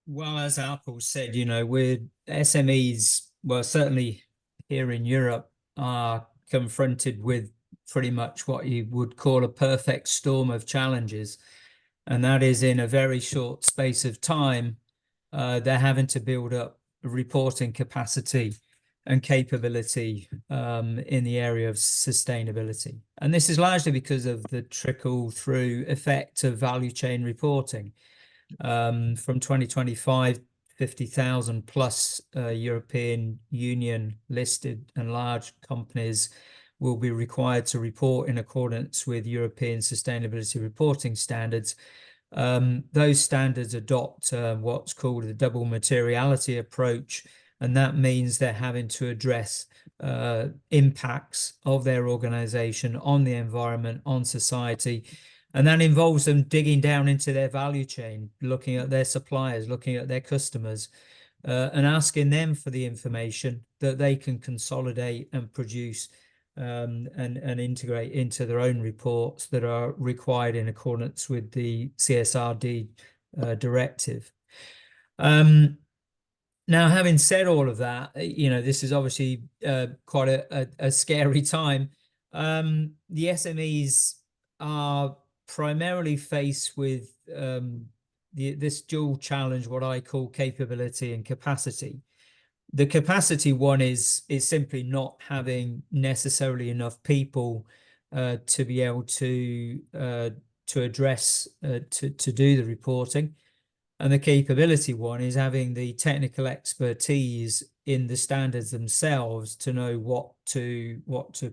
Well, as Apple said, we're SMEs, well, certainly here in Europe, are confronted with pretty much what you would call a perfect storm of challenges. And that is, in a very short space of time, they're having to build up reporting capacity and capability in the area of sustainability. And this is largely because of the trickle-through effect of value chain reporting. From 2025, 50,000 plus European Union listed and large companies will be required to report in accordance with European sustainability reporting standards. Those standards adopt what's called the double materiality approach, and that means they're having to address impacts of their organization on the environment, on society. And that involves them digging down into their value chain, looking at their suppliers, looking at their customers, and asking them for the information that they can consolidate and produce and integrate into their own reports that are required in accordance with the CSRD directive. Now, having said all of that, this is obviously quite a scary time. The SMEs are primarily faced with this dual challenge, what I call capability and capacity. The capacity one is simply not having necessarily enough people to be able to address to do the reporting. And the capability one is having the technical expertise in the standards themselves to know what to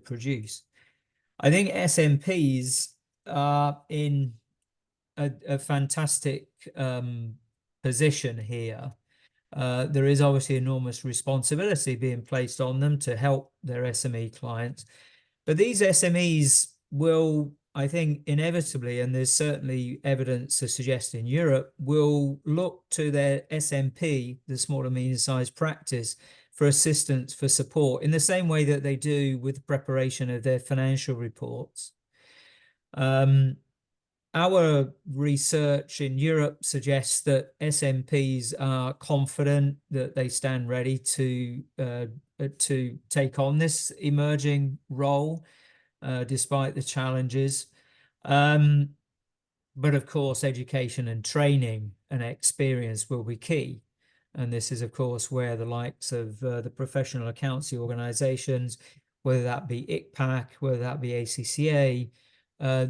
produce. I think SMPs are in a fantastic position here. There is obviously enormous responsibility being placed on them to help their SME clients. But these SMEs will, I think, inevitably, and there's certainly evidence to suggest in Europe, will look to their SMP, the small and medium-sized practice, for assistance, for support, in the same way that they do with the preparation of their financial reports. Our research in Europe suggests that SMPs are confident that they stand ready to take on this emerging role, despite the challenges. But of course, education and training and experience will be key. And this is, of course, where the likes of the professional accountancy organizations, whether that be ICPAC, whether that be ACCA,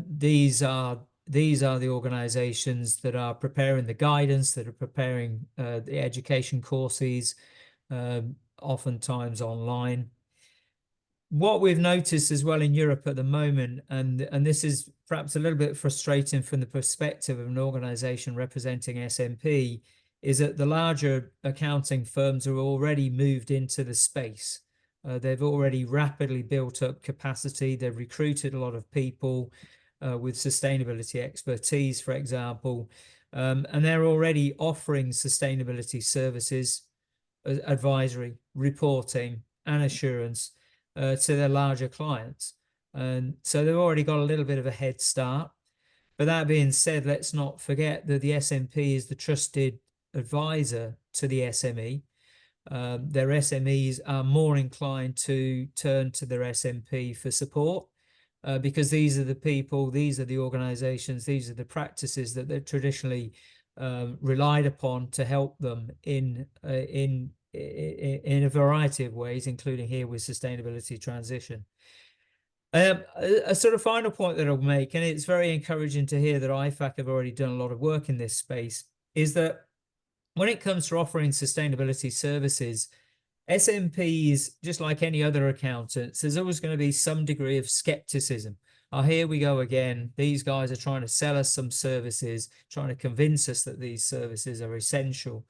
these are the organizations that are preparing the guidance, that are preparing the education courses, oftentimes online. What we've noticed as well in Europe at the moment, and this is perhaps a little bit frustrating from the perspective of an organization representing SMP, is that the larger accounting firms are already moved into the space. They've already rapidly built up capacity. They've recruited a lot of people with sustainability expertise, for example, and they're already offering sustainability services, advisory, reporting, and assurance to their larger clients. And so they've already got a little bit of a head start. But that being said, let's not forget that the SMP is the trusted advisor to the SME. Their SMEs are more inclined to turn to their SMP for support because these are the people, these are the organizations, these are the practices that they're traditionally relied upon to help them in a variety of ways, including here with sustainability transition. A sort of final point that I'll make, and it's very encouraging to hear that IFAC have already done a lot of work in this space, is that when it comes to offering sustainability services, SMPs, just like any other accountants, there's always going to be some degree of skepticism. Oh, here we go again. These guys are trying to sell us some services, trying to convince us that these services are essential.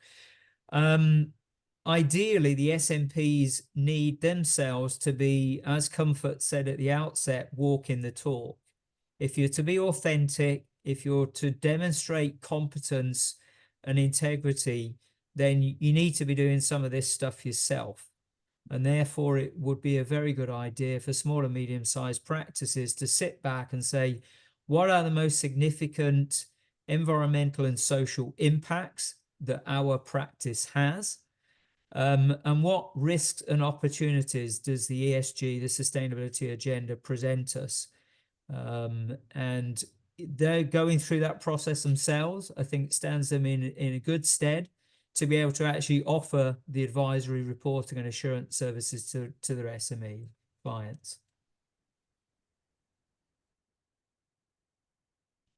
Ideally, the SMPs need themselves to be, as Comfort said at the outset, walking the talk. If you're to be authentic, if you're to demonstrate competence and integrity, then you need to be doing some of this stuff yourself. And therefore, it would be a very good idea for small and medium-sized practices to sit back and say, what are the most significant environmental and social impacts that our practice has? And what risks and opportunities does the ESG, the sustainability agenda, present us? And they're going through that process themselves. I think stands them in a good stead to be able to actually offer the advisory, reporting and assurance services to their SME clients.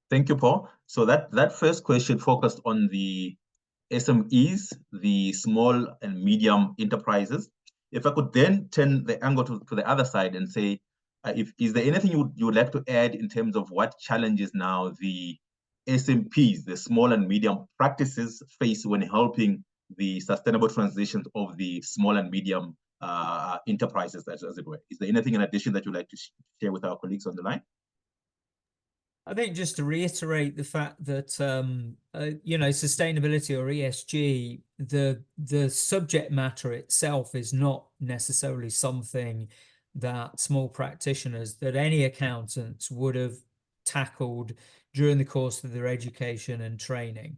Thank you, Paul. So that first question focused on the SMEs, the small and medium enterprises. If I could then turn the angle to the other side and say, is there anything you would like to add in terms of what challenges now the SMPs, the small and medium practices, face when helping the sustainable transitions of the small and medium enterprises, as it were? Is there anything in addition that you'd like to share with our colleagues on the line? I think just to reiterate the fact that, sustainability or ESG, the subject matter itself is not necessarily something that small practitioners, that any accountants would have tackled during the course of their education and training.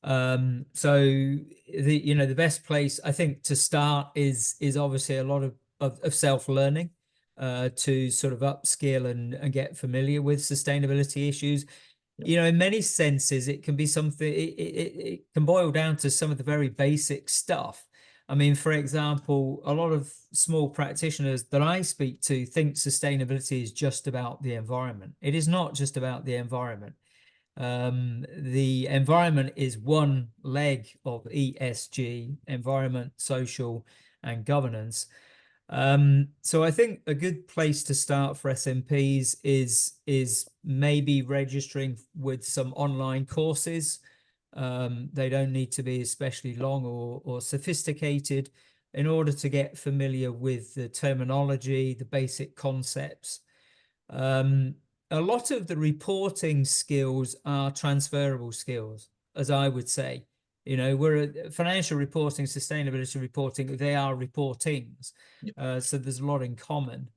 So the best place I think to start is obviously a lot of self-learning. To sort of upskill and get familiar with sustainability issues. you know, in many senses, it can be something, it can boil down to some of the very basic stuff. I mean, for example, a lot of small practitioners that I speak to think sustainability is just about the environment. It is not just about the environment. The environment is one leg of ESG, environment, social, and governance. So I think a good place to start for SMPs is maybe registering with some online courses. They don't need to be especially long or sophisticated in order to get familiar with the terminology, the basic concepts. A lot of the reporting skills are transferable skills, as I would say. You know, we're financial reporting, sustainability reporting, they are reportings. So there's a lot in common.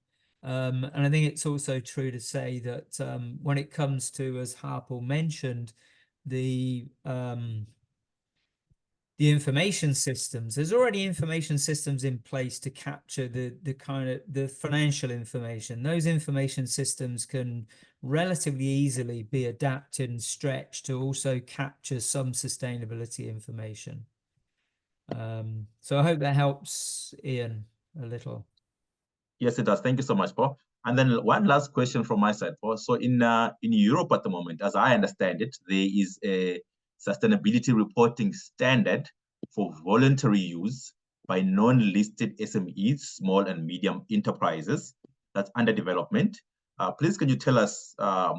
And I think it's also true to say that when it comes to, as Harpal mentioned, the information systems, there's already information systems in place to capture the kind of the financial information. Those information systems can relatively easily be adapted and stretched to also capture some sustainability information. So I hope that helps, Ian, a little. Yes, it does. Thank you so much, Paul. And then one last question from my side, Paul. So in Europe at the moment, as I understand it, there is a sustainability reporting standard for voluntary use by non-listed SMEs, small and medium enterprises, that's under development. Please, can you tell us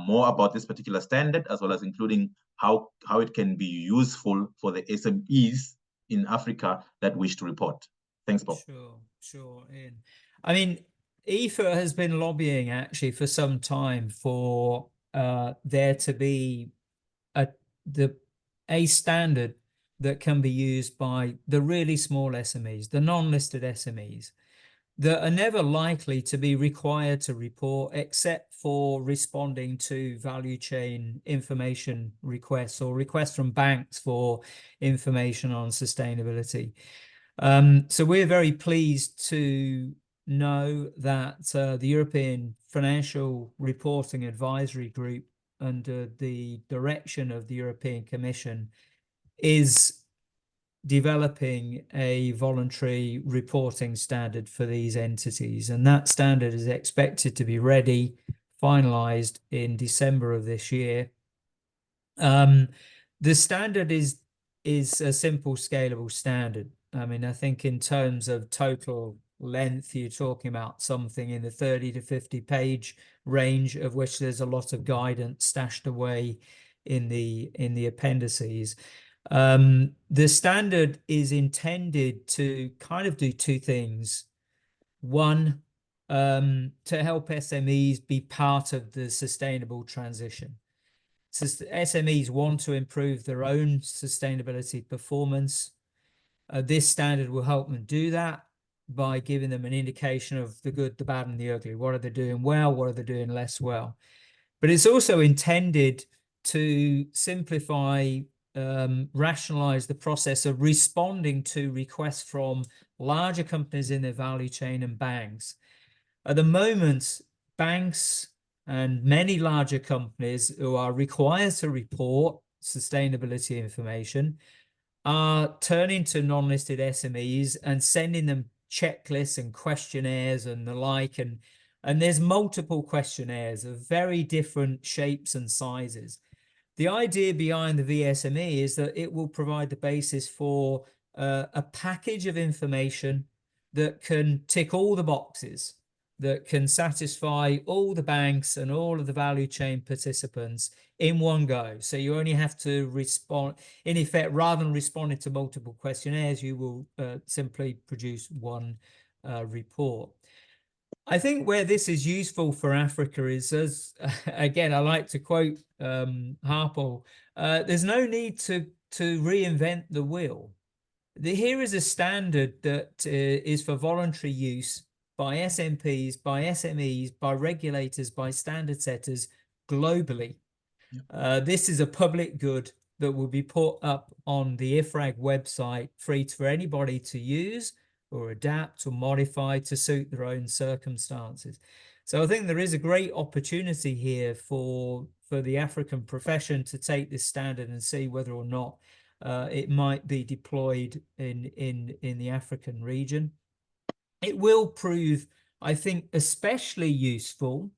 more about this particular standard, as well as including how it can be useful for the SMEs in Africa that wish to report? Thanks, Paul. Sure, Ian. I mean, EFA has been lobbying actually for some time for there to be a standard that can be used by the really small SMEs, the non-listed SMEs, that are never likely to be required to report except for responding to value chain information requests or requests from banks for information on sustainability. So we're very pleased to know that the European Financial Reporting Advisory Group, under the direction of the European Commission, is developing a voluntary reporting standard for these entities. And that standard is expected to be ready, finalized in December of this year. The standard is a simple, scalable standard. I mean, I think in terms of total length, you're talking about something in the 30 to 50 page range, of which there's a lot of guidance stashed away in the appendices. The standard is intended to kind of do two things. One, to help SMEs be part of the sustainable transition. So SMEs want to improve their own sustainability performance. This standard will help them do that by giving them an indication of the good, the bad, and the ugly. What are they doing well? What are they doing less well? But it's also intended to simplify, rationalize the process of responding to requests from larger companies in their value chain and banks. At the moment, banks and many larger companies who are required to report sustainability information are turning to non-listed SMEs and sending them checklists and questionnaires and the like. And there's multiple questionnaires of very different shapes and sizes. The idea behind the VSME is that it will provide the basis for a package of information that can tick all the boxes, that can satisfy all the banks and all of the value chain participants in one go. So you only have to respond, in effect, rather than responding to multiple questionnaires, you will simply produce one report. I think where this is useful for Africa is, as again, I like to quote Harpal, there's no need to reinvent the wheel. Here is a standard that is for voluntary use by SMPs, by SMEs, by regulators, by standard setters globally. This is a public good that will be put up on the IFRAG website, free for anybody to use or adapt or modify to suit their own circumstances. So I think there is a great opportunity here for the African profession to take this standard and see whether or not it might be deployed in the African region. It will prove, I think, especially useful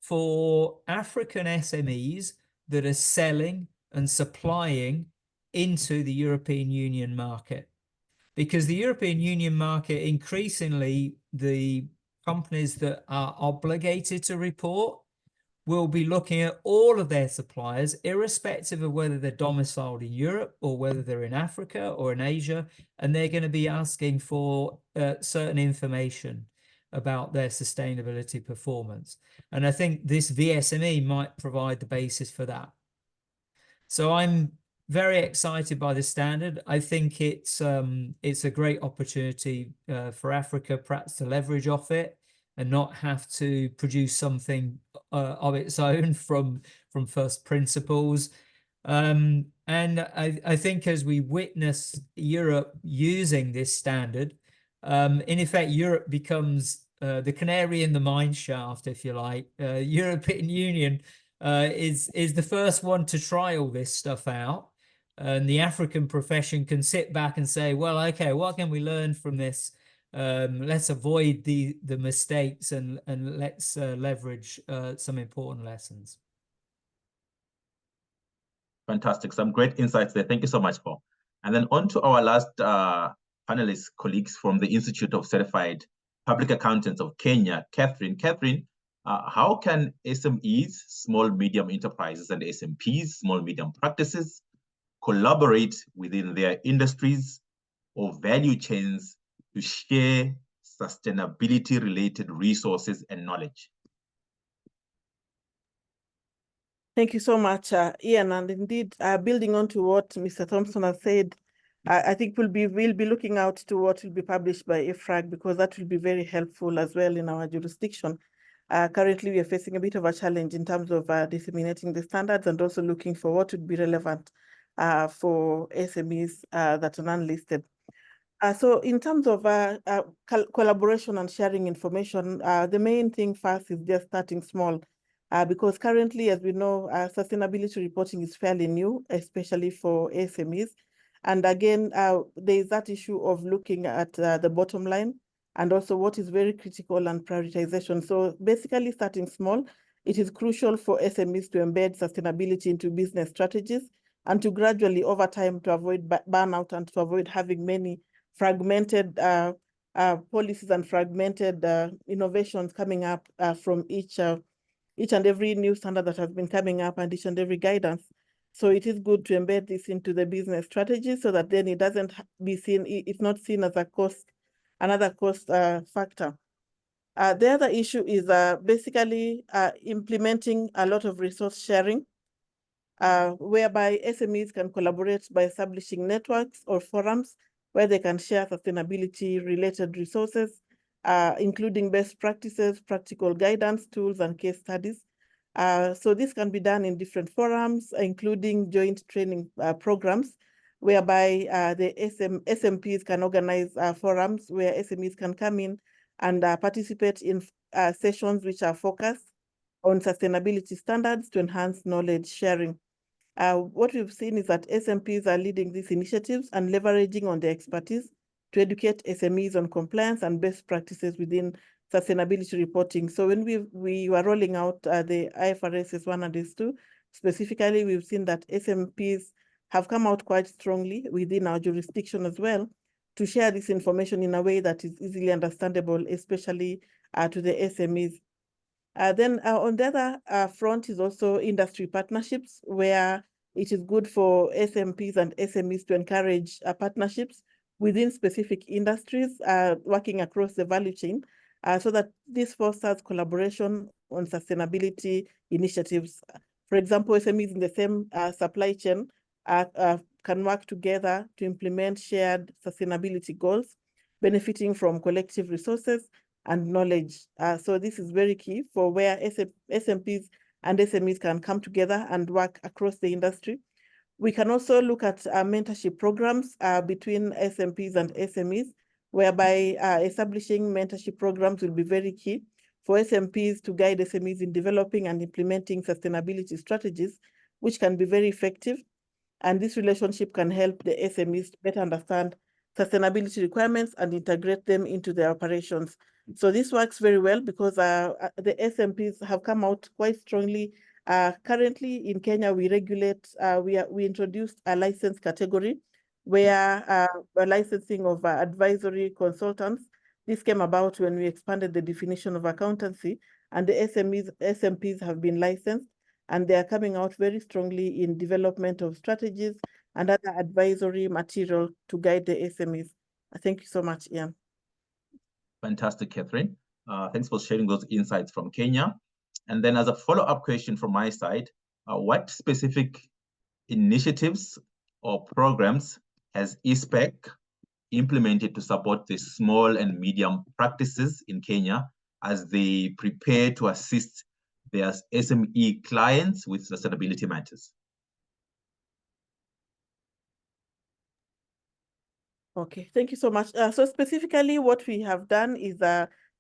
for African SMEs that are selling and supplying into the European Union market. Because the European Union market, increasingly, the companies that are obligated to report will be looking at all of their suppliers, irrespective of whether they're domiciled in Europe or whether they're in Africa or in Asia, and they're going to be asking for certain information about their sustainability performance. And I think this VSME might provide the basis for that. So I'm very excited by this standard. I think it's a great opportunity for Africa perhaps to leverage off it and not have to produce something of its own from first principles. And I think as we witness Europe using this standard, in effect, Europe becomes the canary in the mine shaft, if you like. European Union is the first one to try all this stuff out. And the African profession can sit back and say, well, okay, what can we learn from this? Let's avoid the mistakes and let's leverage some important lessons. Fantastic. Some great insights there. Thank you so much, Paul. And then on to our last panelist colleagues from the Institute of Certified Public Accountants of Kenya, Catherine. Catherine, how can SMEs, small medium enterprises, and SMPs, small medium practices, collaborate within their industries or value chains to share sustainability-related resources and knowledge? Thank you so much, Ian. And indeed, building on to what Mr. Thompson has said, I think we'll be looking out to what will be published by IFRAG, because that will be very helpful as well in our jurisdiction. Currently, we are facing a bit of a challenge in terms of disseminating the standards and also looking for what would be relevant for SMEs that are unlisted. So in terms of collaboration and sharing information, the main thing first is just starting small, because currently, as we know, sustainability reporting is fairly new, especially for SMEs. And again, there is that issue of looking at the bottom line and also what is very critical and prioritization. So basically starting small, it is crucial for SMEs to embed sustainability into business strategies and to gradually over time to avoid burnout and to avoid having many fragmented policies and fragmented innovations coming up from each and every new standard that has been coming up and each and every guidance. So it is good to embed this into the business strategy so that then it doesn't be seen, it's not seen as a cost, another cost factor. The other issue is basically implementing a lot of resource sharing, whereby SMEs can collaborate by establishing networks or forums where they can share sustainability-related resources, including best practices, practical guidance, tools, and case studies. So this can be done in different forums, including joint training programs, whereby the SMPs can organize forums where SMEs can come in and participate in sessions which are focused on sustainability standards to enhance knowledge sharing. What we've seen is that SMPs are leading these initiatives and leveraging on their expertise to educate SMEs on compliance and best practices within sustainability reporting. So when we were rolling out the IFRS S1 and S2, specifically, we've seen that SMPs have come out quite strongly within our jurisdiction as well to share this information in a way that is easily understandable, especially to the SMEs. Then on the other front is also industry partnerships, where it is good for SMPs and SMEs to encourage partnerships within specific industries, working across the value chain, so that this fosters collaboration on sustainability initiatives. For example, SMEs in the same supply chain can work together to implement shared sustainability goals, benefiting from collective resources and knowledge. So this is very key for where SMPs and SMEs can come together and work across the industry. We can also look at mentorship programs between SMPs and SMEs, whereby establishing mentorship programs will be very key for SMPs to guide SMEs in developing and implementing sustainability strategies, which can be very effective. And this relationship can help the SMEs to better understand sustainability requirements and integrate them into their operations. So this works very well because the SMPs have come out quite strongly. Currently in Kenya, we regulate, we introduced a license category where a licensing of advisory consultants. This came about when we expanded the definition of accountancy, and the SMPs have been licensed, and they are coming out very strongly in development of strategies and other advisory material to guide the SMEs. Thank you so much, Ian. Fantastic, Catherine. Thanks for sharing those insights from Kenya. And then as a follow-up question from my side, what specific initiatives or programs has ISPEC implemented to support the small and medium practices in Kenya as they prepare to assist their SME clients with sustainability matters? Okay, thank you so much. So specifically what we have done is,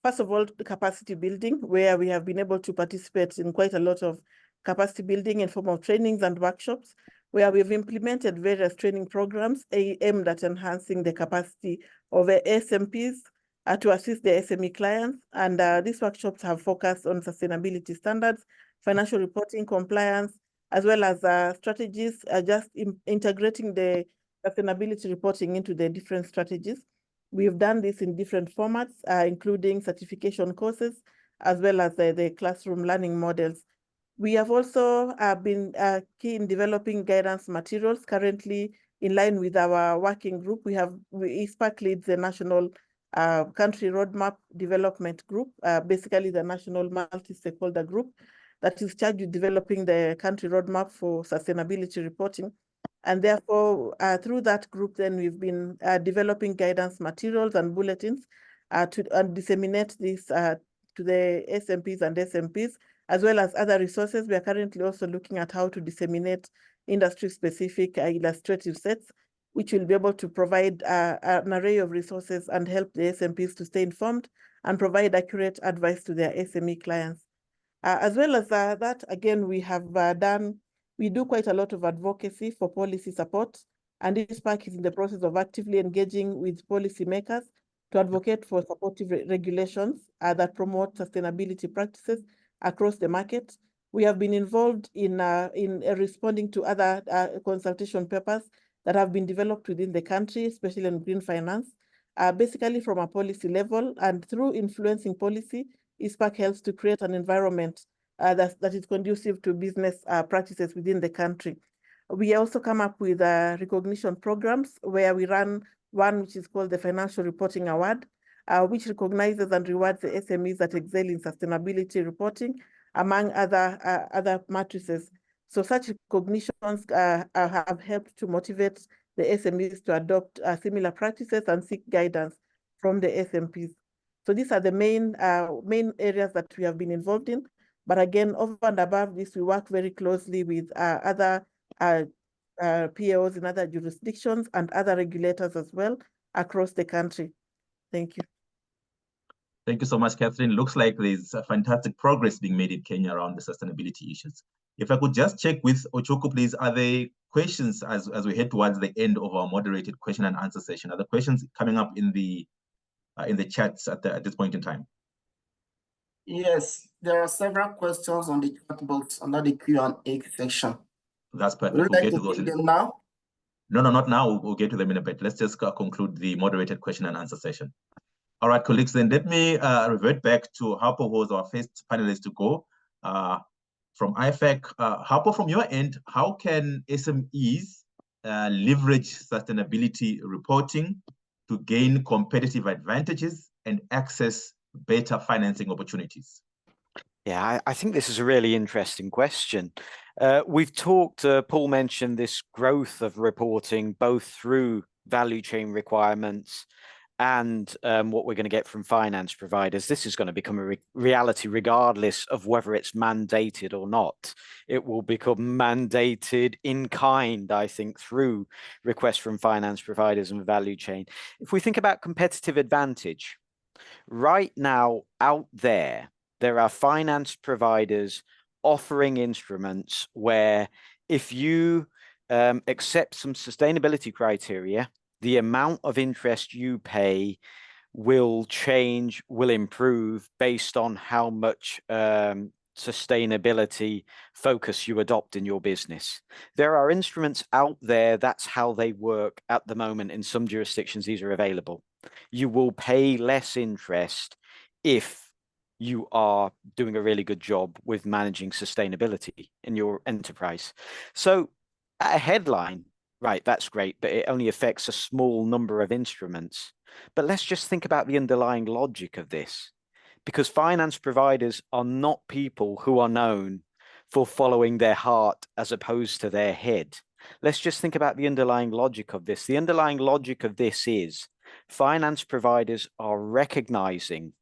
first of all, the capacity building, where we have been able to participate in quite a lot of capacity building in form of trainings and workshops, where we've implemented various training programs aimed at enhancing the capacity of SMPs to assist the SME clients. And these workshops have focused on sustainability standards, financial reporting compliance, as well as strategies, just integrating the sustainability reporting into the different strategies. We've done this in different formats, including certification courses, as well as the classroom learning models. We have also been key in developing guidance materials. Currently, in line with our working group, ISPAC leads the National Country Roadmap Development Group, basically the national multi-stakeholder group that is charged with developing the country roadmap for sustainability reporting. And therefore, through that group, then we've been developing guidance materials and bulletins to disseminate this to the SMPs and SMPs, as well as other resources. We are currently also looking at how to disseminate industry-specific illustrative sets, which will be able to provide an array of resources and help the SMPs to stay informed and provide accurate advice to their SME clients. As well as that, again, we do quite a lot of advocacy for policy support, and ISPAC is in the process of actively engaging with policymakers to advocate for supportive regulations that promote sustainability practices across the market. We have been involved in responding to other consultation papers that have been developed within the country, especially in green finance, basically from a policy level, and through influencing policy, ISPAC helps to create an environment that is conducive to business practices within the country. We also come up with recognition programs where we run one which is called the Financial Reporting Award, which recognizes and rewards the SMEs that excel in sustainability reporting, among other matrices. So such recognitions have helped to motivate the SMEs to adopt similar practices and seek guidance from the SMPs. So these are the main areas that we have been involved in. But again, over and above this, we work very closely with other PAOs in other jurisdictions and other regulators as well across the country. Thank you. Thank you so much, Catherine. Looks like there's fantastic progress being made in Kenya around the sustainability issues. If I could just check with Ochoko, please, are there questions as we head towards the end of our moderated question and answer session? Are there questions coming up in the chats at this point in time? Yes, there are several questions on the chat box under the Q&A section. That's perfect. Would you like to take them now? No, not now. We'll get to them in a bit. Let's just conclude the moderated question and answer session. All right, colleagues, then let me revert back to Harpo, who was our first panelist to go from IFAC. Harpo, from your end, how can SMEs leverage sustainability reporting to gain competitive advantages and access better financing opportunities? Yeah, I think this is a really interesting question. We've talked, Paul mentioned this growth of reporting, both through value chain requirements and what we're going to get from finance providers, this is going to become a reality regardless of whether it's mandated or not. It will become mandated in kind, I think, through requests from finance providers and value chain. If we think about competitive advantage, right now out there are finance providers offering instruments where if you accept some sustainability criteria, the amount of interest you pay will change, will improve based on how much sustainability focus you adopt in your business. There are instruments out there, that's how they work at the moment. In some jurisdictions, these are available. You will pay less interest if you are doing a really good job with managing sustainability in your enterprise. So at a headline, right, that's great, but it only affects a small number of instruments. But let's just think about the underlying logic of this, because finance providers are not people who are known for following their heart as opposed to their head. Let's just think about the underlying logic of this. The underlying logic of this is finance providers are recognizing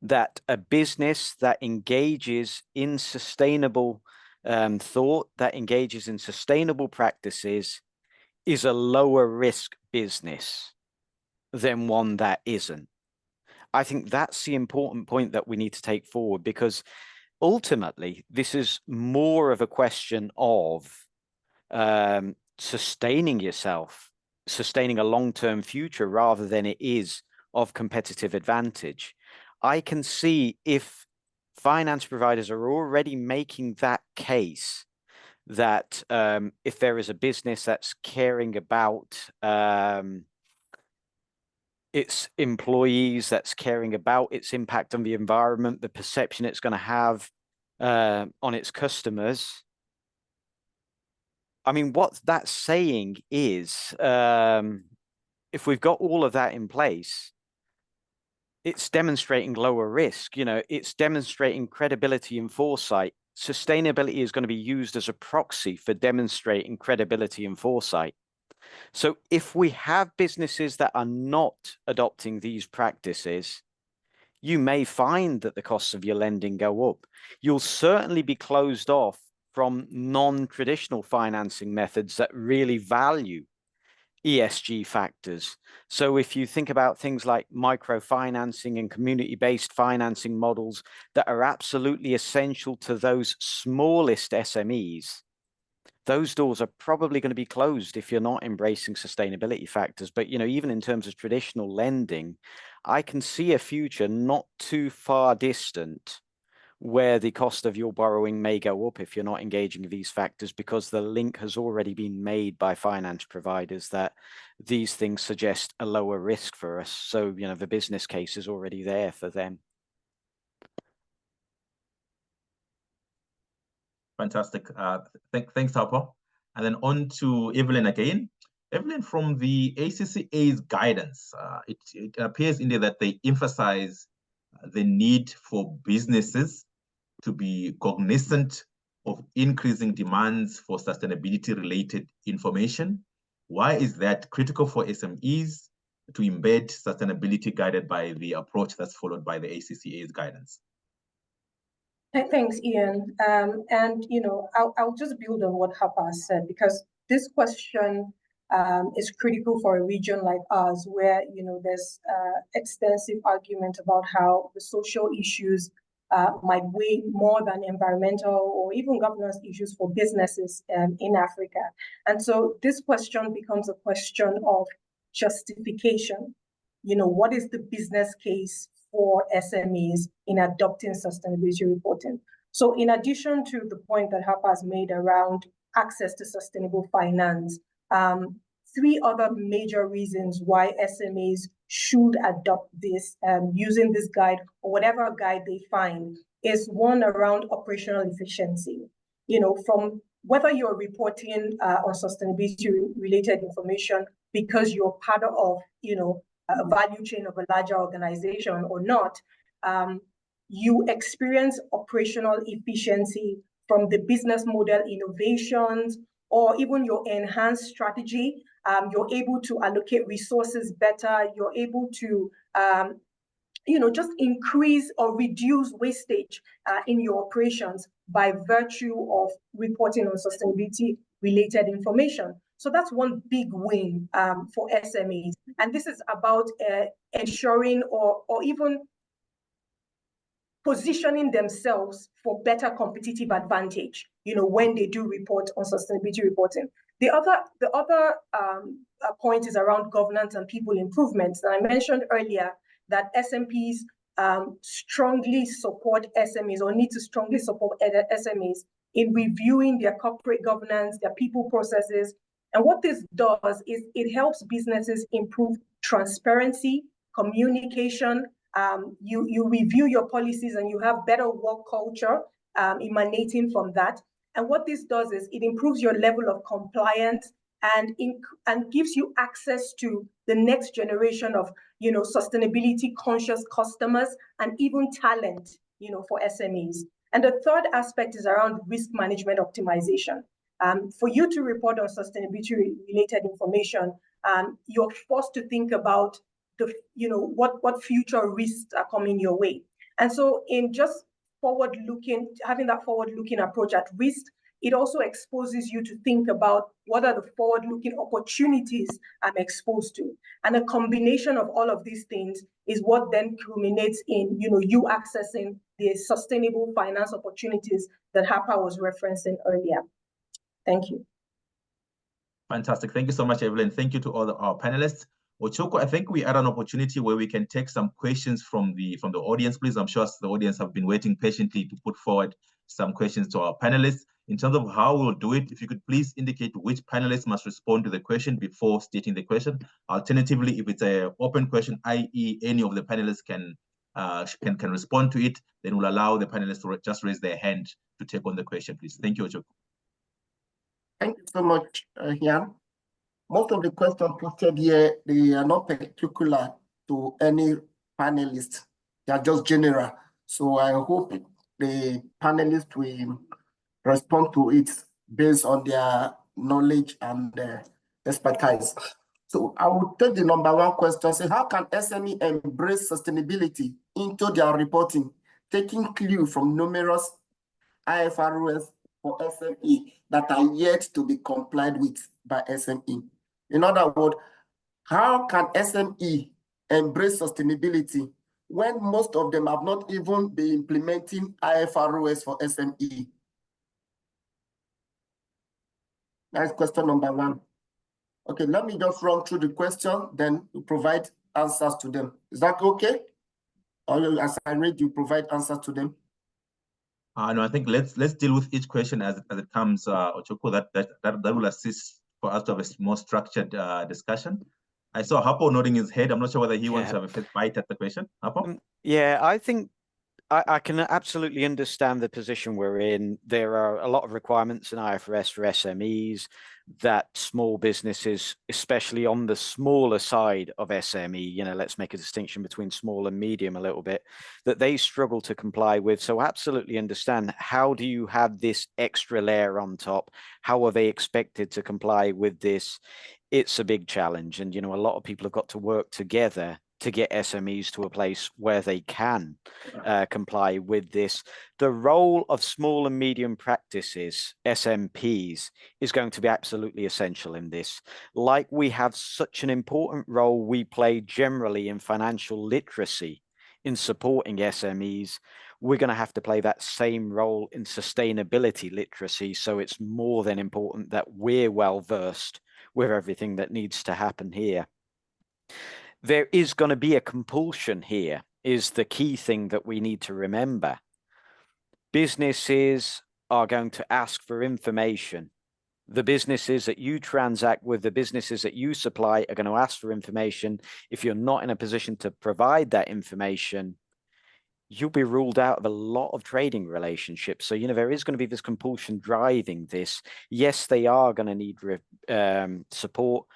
that a business that engages in sustainable thought, that engages in sustainable practices, is a lower risk business than one that isn't. I think that's the important point that we need to take forward, because ultimately this is more of a question of sustaining yourself, sustaining a long-term future, rather than it is of competitive advantage. I can see if finance providers are already making that case, that if there is a business that's caring about its employees, that's caring about its impact on the environment, the perception it's going to have on its customers. I mean, what that's saying is, if we've got all of that in place, it's demonstrating lower risk. You know, it's demonstrating credibility and foresight. Sustainability is going to be used as a proxy for demonstrating credibility and foresight. So if we have businesses that are not adopting these practices, you may find that the costs of your lending go up. You'll certainly be closed off from non-traditional financing methods that really value ESG factors. So if you think about things like microfinancing and community-based financing models that are absolutely essential to those smallest SMEs, those doors are probably going to be closed if you're not embracing sustainability factors. But, you know, even in terms of traditional lending, I can see a future not too far distant where the cost of your borrowing may go up if you're not engaging these factors, because the link has already been made by finance providers that these things suggest a lower risk for us. So, you know, the business case is already there for them. Fantastic. Thanks, Harper. And then on to Evelyn again. Evelyn, from the ACCA's guidance, it appears in there that they emphasize the need for businesses to be cognizant of increasing demands for sustainability-related information. Why is that critical for SMEs to embed sustainability guided by the approach that's followed by the ACCA's guidance? Thanks, Ian. And, you know, I'll just build on what Harper said, because this question is critical for a region like ours, where, you know, there's extensive argument about how the social issues might weigh more than environmental or even governance issues for businesses in Africa. And so this question becomes a question of justification. You know, what is the business case for SMEs in adopting sustainability reporting? So in addition to the point that Harper has made around access to sustainable finance, three other major reasons why SMEs should adopt this using this guide or whatever guide they find is one around operational efficiency. You know, from whether you're reporting on sustainability related information because you're part of, you know, a value chain of a larger organization or not, you experience operational efficiency from the business model innovations or even your enhanced strategy You're able to allocate resources better. You're able to just increase or reduce wastage in your operations by virtue of reporting on sustainability related information. So that's one big win for SMEs. And this is about ensuring or even positioning themselves for better competitive advantage, when they do report on sustainability reporting. The other point is around governance and people improvements. And I mentioned earlier that SMPs strongly support SMEs or need to strongly support SMEs in reviewing their corporate governance, their people processes. And what this does is it helps businesses improve transparency, communication. You review your policies and you have better work culture emanating from that. And what this does is it improves your level of compliance and gives you access to the next generation of sustainability conscious customers and even talent for SMEs. And the third aspect is around risk management optimization. For you to report on sustainability related information, you're forced to think about what future risks are coming your way. And so in just having that forward-looking approach at risk, it also exposes you to think about what are the forward-looking opportunities I'm exposed to. And a combination of all of these things is what then culminates in you accessing the sustainable finance opportunities that Harper was referencing earlier. Thank you. Fantastic. Thank you so much, Evelyn. Thank you to all our panelists. Ochoko, I think we had an opportunity where we can take some questions from the audience, please. I'm sure the audience have been waiting patiently to put forward some questions to our panelists. In terms of how we'll do it, if you could please indicate which panelist must respond to the question before stating the question. Alternatively, if it's an open question, i.e. any of the panelists can respond to it, then we'll allow the panelists to just raise their hand to take on the question, please. Thank you, Ochoko. Thank you so much, Ian. Most of the questions posted here, they are not particular to any panelist. They are just general. So I hope the panelists will respond to it based on their knowledge and expertise. So I will take the number one question. Say, how can SME embrace sustainability into their reporting, taking clue from numerous IFRS for SME that are yet to be complied with by SME? In other words, how can SME embrace sustainability when most of them have not even been implementing IFRS for SME? That's question number one. Okay, let me just run through the question, then you provide answers to them. Is that okay? Or as I read, you provide answers to them? No, I think let's deal with each question as it comes, Ochoko. That will assist for us to have a more structured discussion. I saw Hapo nodding his head. I'm not sure whether he wants to have a first bite at the question. Hapo? Yeah, I think I can absolutely understand the position we're in. There are a lot of requirements in IFRS for SMEs that small businesses, especially on the smaller side of SME, let's make a distinction between small and medium a little bit, that they struggle to comply with. So absolutely understand, how do you have this extra layer on top? How are they expected to comply with this? It's a big challenge. And, a lot of people have got to work together to get SMEs to a place where they can comply with this. The role of small and medium practices, SMPs, is going to be absolutely essential in this. Like we have such an important role we play generally in financial literacy in supporting SMEs, we're going to have to play that same role in sustainability literacy. So it's more than important that we're well versed with everything that needs to happen here. There is going to be a compulsion here, is the key thing that we need to remember. Businesses are going to ask for information. The businesses that you transact with, the businesses that you supply are going to ask for information. If you're not in a position to provide that information, you'll be ruled out of a lot of trading relationships. So, there is going to be this compulsion driving this. Yes, they are going to need support,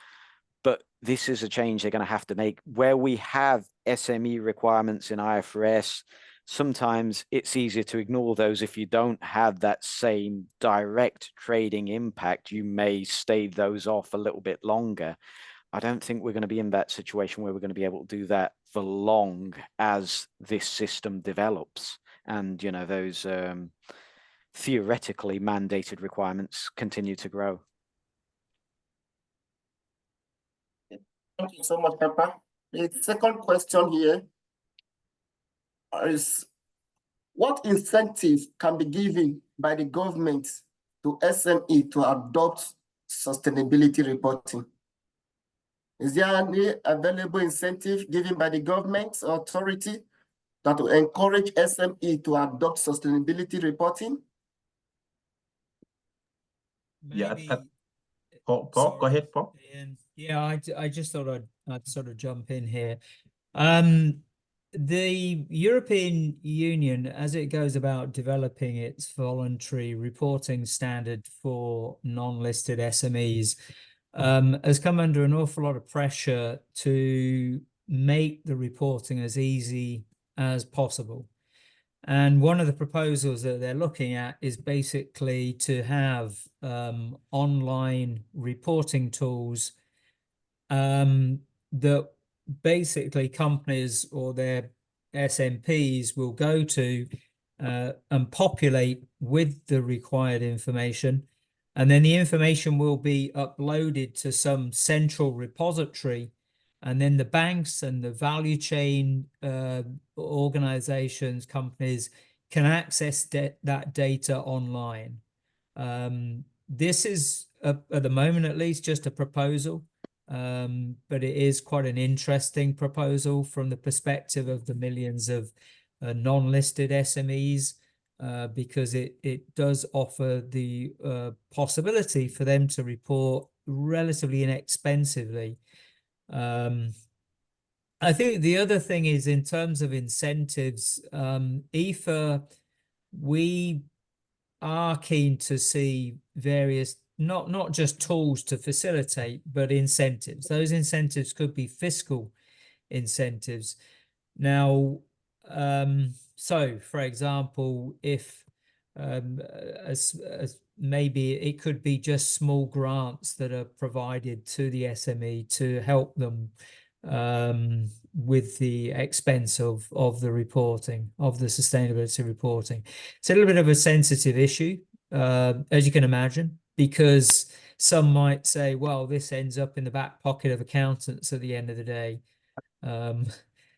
but this is a change they're going to have to make. Where we have SME requirements in IFRS, sometimes it's easier to ignore those if you don't have that same direct trading impact. You may stave those off a little bit longer. I don't think we're going to be in that situation where we're going to be able to do that for long as this system develops and, you know, those theoretically mandated requirements continue to grow. Thank you so much, Pepper. The second question here is, what incentive can be given by the government to SME to adopt sustainability reporting? Is there any available incentive given by the government or authority that will encourage SME to adopt sustainability reporting? Maybe, Yeah, Paul, go ahead, Paul. Yeah, I just thought I'd sort of jump in here. The European Union, as it goes about developing its voluntary reporting standard for non-listed SMEs, has come under an awful lot of pressure to make the reporting as easy as possible. And one of the proposals that they're looking at is basically to have online reporting tools that basically companies or their SMPs will go to and populate with the required information. And then the information will be uploaded to some central repository. And then the banks and the value chain organizations, companies can access that data online. This is, at the moment at least, just a proposal. But it is quite an interesting proposal from the perspective of the millions of non-listed SMEs, because it does offer the possibility for them to report relatively inexpensively. I think the other thing is, in terms of incentives, IFA, we are keen to see various not just tools to facilitate, but incentives. Those incentives could be fiscal incentives. Now, so for example, if as maybe it could be just small grants that are provided to the SME to help them with the expense of the reporting, of the sustainability reporting. It's a little bit of a sensitive issue, as you can imagine, because some might say, well, this ends up in the back pocket of accountants at the end of the day.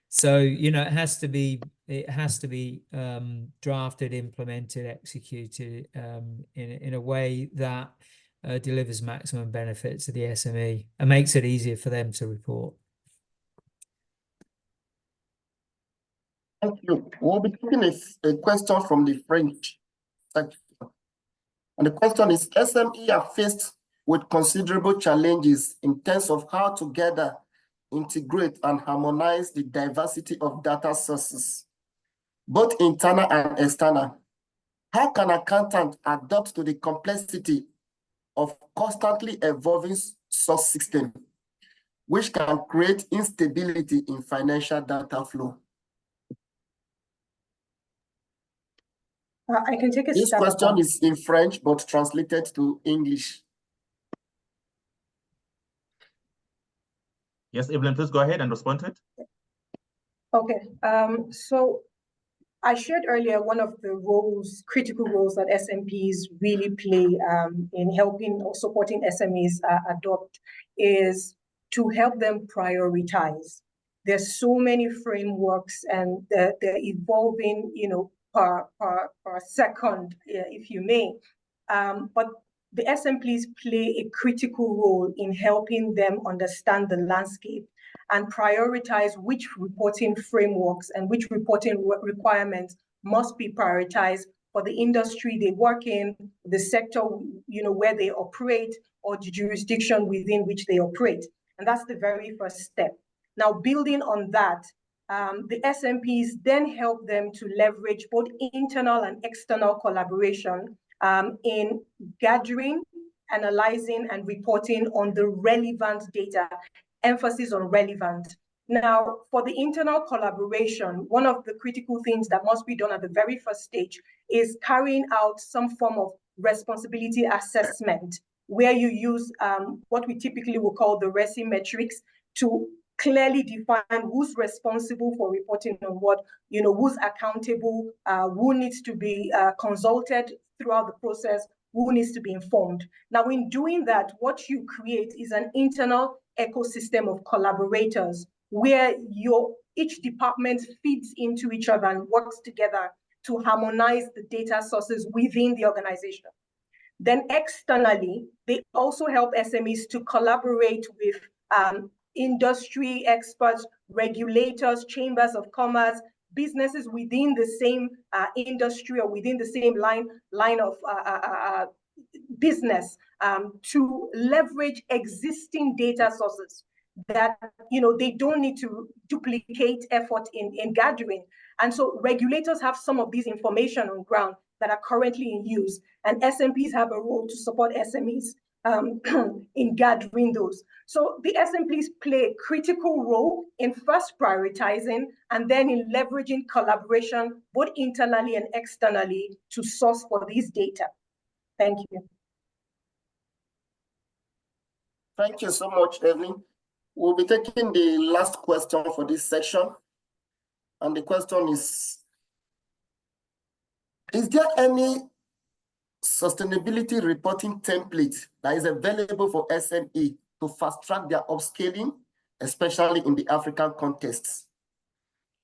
So, you know, it has to be drafted, implemented, executed in a way that delivers maximum benefit to the SME and makes it easier for them to report. Thank you. We'll be taking a question from the French section. And the question is, SME are faced with considerable challenges in terms of how to gather, integrate, and harmonize the diversity of data sources, both internal and external. How can accountants adapt to the complexity of constantly evolving source system, which can create instability in financial data flow? I can take a This stab at question that. is in French, but translated to English. Yes, Evelyn, please go ahead and respond to it. Okay, so I shared earlier one of the roles, critical roles that SMPs really play in helping or supporting SMEs adopt is to help them prioritize. There's so many frameworks and they're evolving, you know, per second, if you may. But the SMPs play a critical role in helping them understand the landscape and prioritize which reporting frameworks and which reporting requirements must be prioritized for the industry they work in, the sector, you know, where they operate, or the jurisdiction within which they operate. And that's the very first step. Now, building on that, the SMPs then help them to leverage both internal and external collaboration in gathering, analyzing, and reporting on the relevant data, emphasis on relevant, Now, for the internal collaboration, one of the critical things that must be done at the very first stage is carrying out some form of responsibility assessment, where you use what we typically will call the RESI metrics to clearly define who's responsible for reporting on what, who's accountable, who needs to be consulted throughout the process, who needs to be informed. Now, in doing that, what you create is an internal ecosystem of collaborators where each department feeds into each other and works together to harmonize the data sources within the organization. Then externally, they also help SMEs to collaborate with industry experts, regulators, chambers of commerce, businesses within the same industry or within the same line of business to leverage existing data sources that they don't need to duplicate effort in gathering. And so regulators have some of these information on ground that are currently in use, and SMPs have a role to support SMEs in gathering those. So the SMPs play a critical role in first prioritizing and then in leveraging collaboration both internally and externally to source for these data. Thank you. Thank you so much, Evelyn. We'll be taking the last question for this section. And the question is there any sustainability reporting template that is available for SME to fast-track their upscaling, especially in the African context?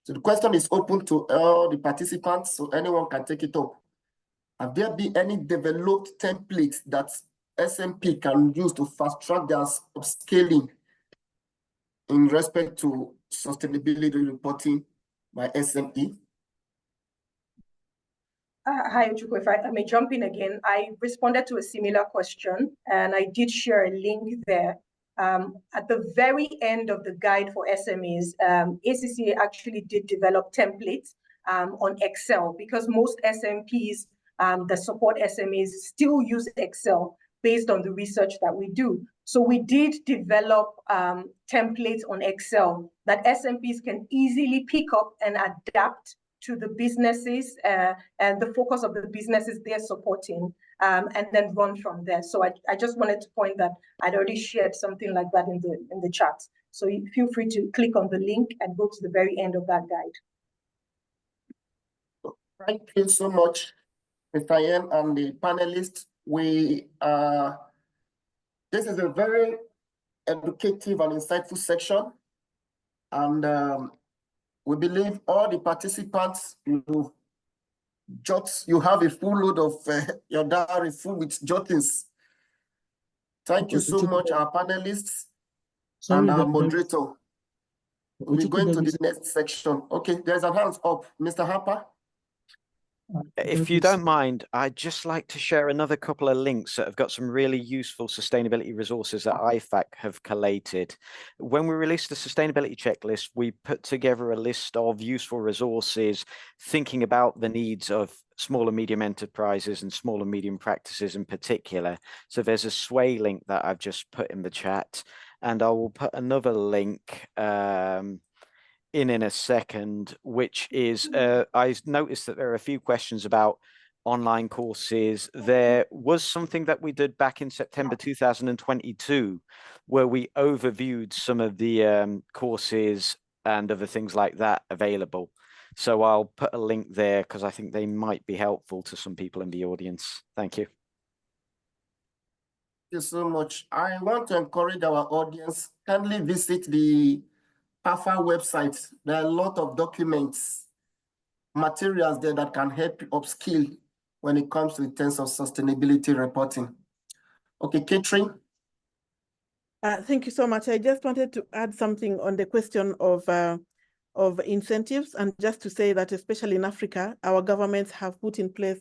So the question is open to all the participants, so anyone can take it up. Have there been any developed templates that SMP can use to fast-track their upscaling in respect to sustainability reporting by SME? Hi, Ochuko, if I may jump in again. I responded to a similar question and I did share a link there. At the very end of the guide for SMEs, ACCA actually did develop templates on Excel because most SMPs that support SMEs still use Excel based on the research that we do. So we did develop templates on Excel that SMPs can easily pick up and adapt to the businesses and the focus of the businesses they're supporting, and then run from there. So I just wanted to point that I'd already shared something like that in the chat. So feel free to click on the link and go to the very end of that guide. Thank you so much, Mr. Yen and the panelists. This is a very educative and insightful section, and we believe all the participants, you have a full load of your diary full with jottings. Thank you so much, our panelists and our moderator. We're going to the next section. Okay, there's a hands up, Mr. Harper. If you don't mind, I'd just like to share another couple of links that have got some really useful sustainability resources that IFAC have collated. When we released the sustainability checklist, we put together a list of useful resources thinking about the needs of small and medium enterprises and small and medium practices in particular. So there's a Sway link that I've just put in the chat, and I will put another link in a second, which is I noticed that there are a few questions about online courses. There was something that we did back in September 2022 where we overviewed some of the courses and other things like that available. So I'll put a link there because I think they might be helpful to some people in the audience. Thank you. Thank you so much. I want to encourage our audience, kindly visit the PAFA website. There are a lot of documents, materials there that can help you upskill when it comes to the terms of sustainability reporting. Okay, Catherine. Thank you so much. I just wanted to add something on the question of incentives, and just to say that especially in Africa, our governments have put in place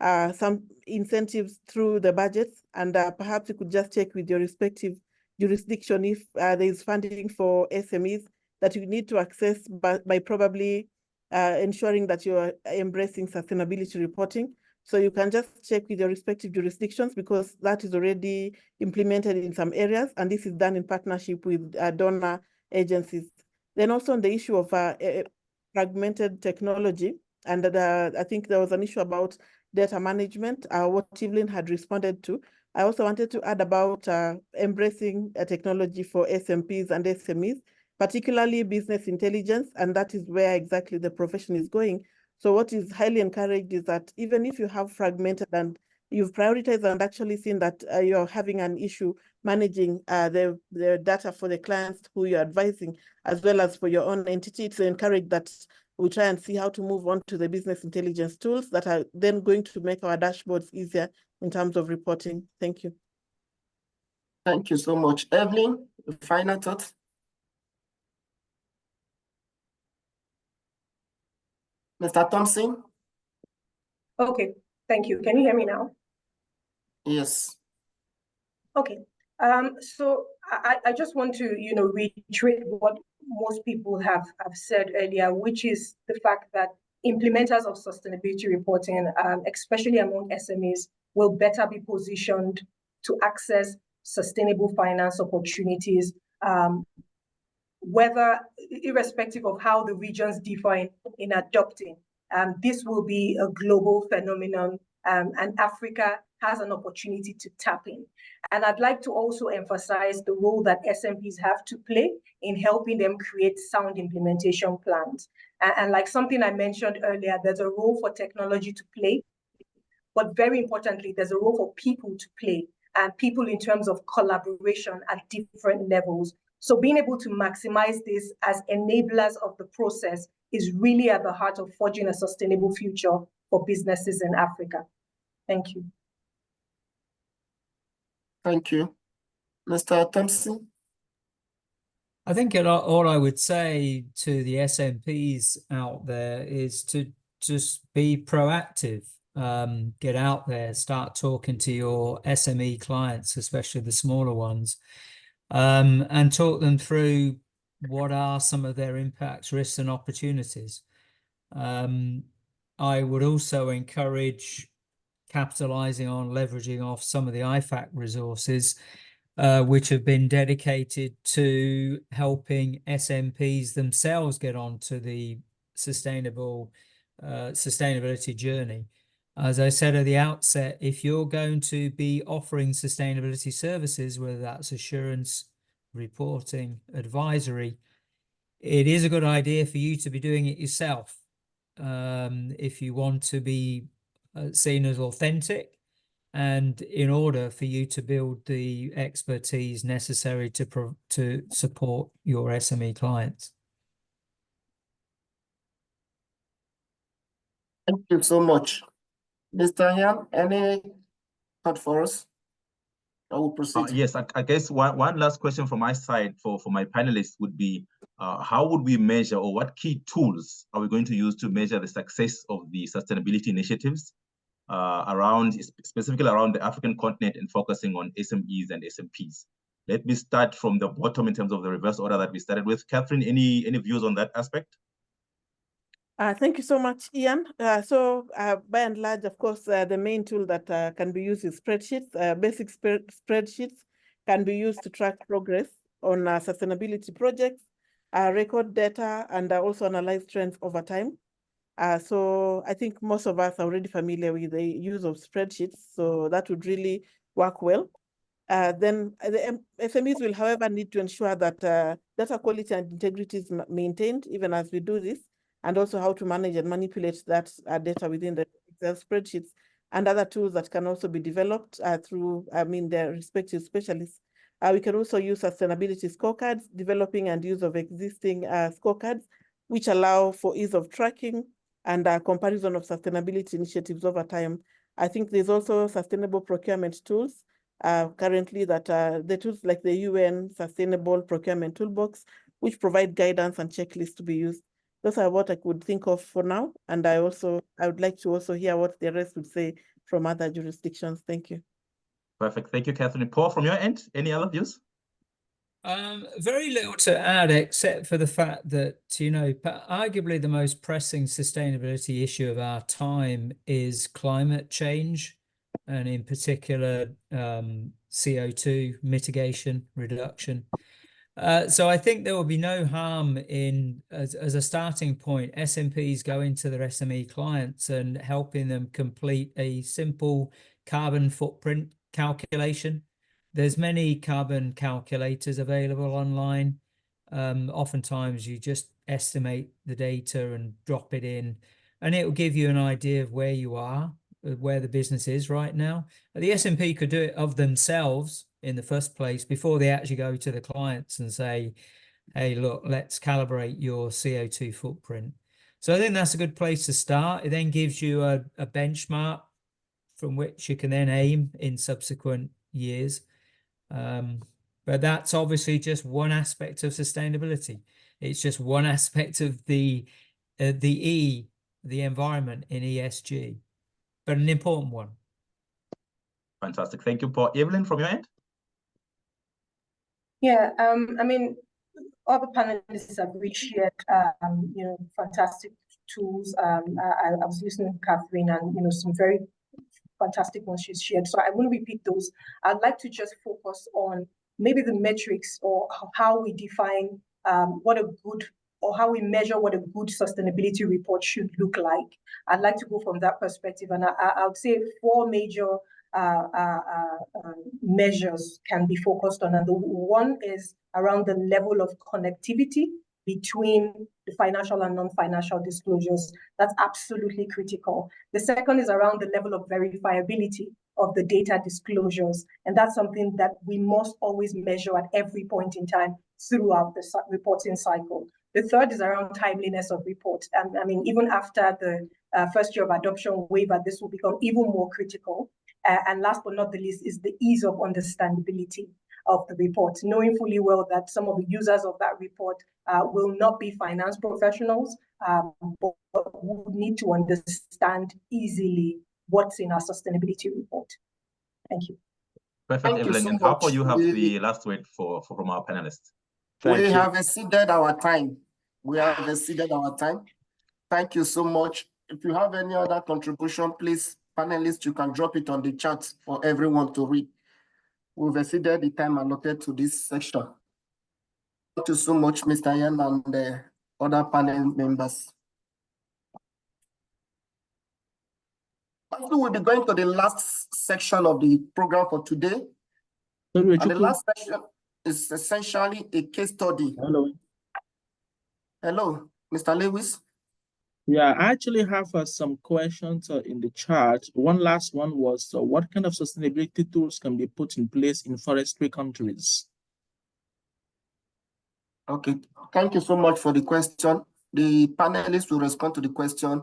some incentives through the budgets, and perhaps you could just check with your respective jurisdiction if there is funding for SMEs that you need to access by probably ensuring that you are embracing sustainability reporting. So you can just check with your respective jurisdictions because that is already implemented in some areas, and this is done in partnership with donor agencies. Then also on the issue of fragmented technology, and I think there was an issue about data management, what Evelyn had responded to. I also wanted to add about embracing technology for SMPs and SMEs, particularly business intelligence, and that is where exactly the profession is going. So what is highly encouraged is that even if you have fragmented and you've prioritized and actually seen that you're having an issue managing the data for the clients who you're advising, as well as for your own entity, it's encouraged that we try and see how to move on to the business intelligence tools that are then going to make our dashboards easier in terms of reporting. Thank you. Thank you so much. Evelyn, final thoughts? Mr. Thompson? Okay, thank you. Can you hear me now? Yes. Okay. So I just want to, reiterate what most people have said earlier, which is the fact that implementers of sustainability reporting, especially among SMEs, will better be positioned to access sustainable finance opportunities, whether irrespective of how the regions differ in adopting. This will be a global phenomenon, and Africa has an opportunity to tap in. And I'd like to also emphasize the role that SMPs have to play in helping them create sound implementation plans. And like something I mentioned earlier, there's a role for technology to play, but very importantly, there's a role for people to play, and people in terms of collaboration at different levels. So being able to maximize this as enablers of the process is really at the heart of forging a sustainable future for businesses in Africa. Thank you. Thank you. Mr. Thompson? I think all I would say to the SMPs out there is to just be proactive. Get out there, start talking to your SME clients, especially the smaller ones, and talk them through what are some of their impacts, risks, and opportunities. I would also encourage capitalizing on leveraging off some of the IFAC resources, which have been dedicated to helping SMPs themselves get onto the sustainability journey. As I said at the outset, if you're going to be offering sustainability services, whether that's assurance, reporting, advisory, it is a good idea for you to be doing it yourself. If you want to be seen as authentic, and in order for you to build the expertise necessary to support your SME clients. Thank you so much. Mr. Yan, any thought for us? I will proceed. Yes, I guess one last question from my side for my panelists would be, how would we measure, or what key tools are we going to use to measure the success of the sustainability initiatives specifically around the African continent and focusing on SMEs and SMPs? Let me start from the bottom in terms of the reverse order that we started with. Catherine, any views on that aspect? Thank you so much, Ian. By and large, of course, the main tool that can be used is spreadsheets. Basic spreadsheets can be used to track progress on sustainability projects, record data, and also analyze trends over time. So I think most of us are already familiar with the use of spreadsheets, so that would really work well. Then the SMEs will, however, need to ensure that data quality and integrity is maintained even as we do this, and also how to manage and manipulate that data within the Excel spreadsheets and other tools that can also be developed through, their respective specialists. We can also use sustainability scorecards, developing and use of existing scorecards, which allow for ease of tracking and comparison of sustainability initiatives over time. I think there's also sustainable procurement tools currently that the tools like the UN Sustainable Procurement Toolbox, which provide guidance and checklists to be used. Those are what I could think of for now. And I would like to also hear what the rest would say from other jurisdictions. Thank you. Perfect. Thank you, Catherine. Paul, from your end, any other views? Very little to add, except for the fact that, arguably the most pressing sustainability issue of our time is climate change, and in particular, CO2 mitigation, reduction. So I think there will be no harm in, as a starting point, SMPs going to their SME clients and helping them complete a simple carbon footprint calculation. There's many carbon calculators available online. Oftentimes you just estimate the data and drop it in, and it will give you an idea of where you are, where the business is right now. The SMP could do it of themselves in the first place before they actually go to the clients and say, hey, look, let's calibrate your CO2 footprint. So I think that's a good place to start. It then gives you a benchmark from which you can then aim in subsequent years. But that's obviously just one aspect of sustainability. It's just one aspect of the environment in ESG, but an important one. Fantastic. Thank you, Paul. Evelyn, from your end? Yeah, I mean, all the panelists have really shared, fantastic tools. I was listening to Catherine and, some very fantastic ones she's shared. So I won't repeat those. I'd like to just focus on maybe the metrics or how we define what a good, or how we measure what a good sustainability report should look like. I'd like to go from that perspective. And I would say 4 major measures can be focused on. And the one is around the level of connectivity between the financial and non-financial disclosures. That's absolutely critical. The second is around the level of verifiability of the data disclosures. And that's something that we must always measure at every point in time throughout the reporting cycle. The third is around timeliness of report. I mean, even after the first year of adoption waiver, this will become even more critical. And last but not the least is the ease of understandability of the report, knowing fully well that some of the users of that report will not be finance professionals, but would need to understand easily what's in our sustainability report. Thank you. Perfect, Thank you Evelyn. so And how much. far you have the last word from our panelists? Thank We you. have exceeded our time. We have exceeded our time. Thank you so much. If you have any other contribution, please, panelists, you can drop it on the chat for everyone to read. We've exceeded the time allotted to this section. Thank you so much, Mr. Yan and the other panel members. We'll be going to the last section of the program for today. And the last section is essentially a case study. Hello. Hello, Mr. Lewis. Yeah, I actually have some questions in the chat. One last one was, what kind of sustainability tools can be put in place in forestry countries? Okay, thank you so much for the question. The panelists will respond to the question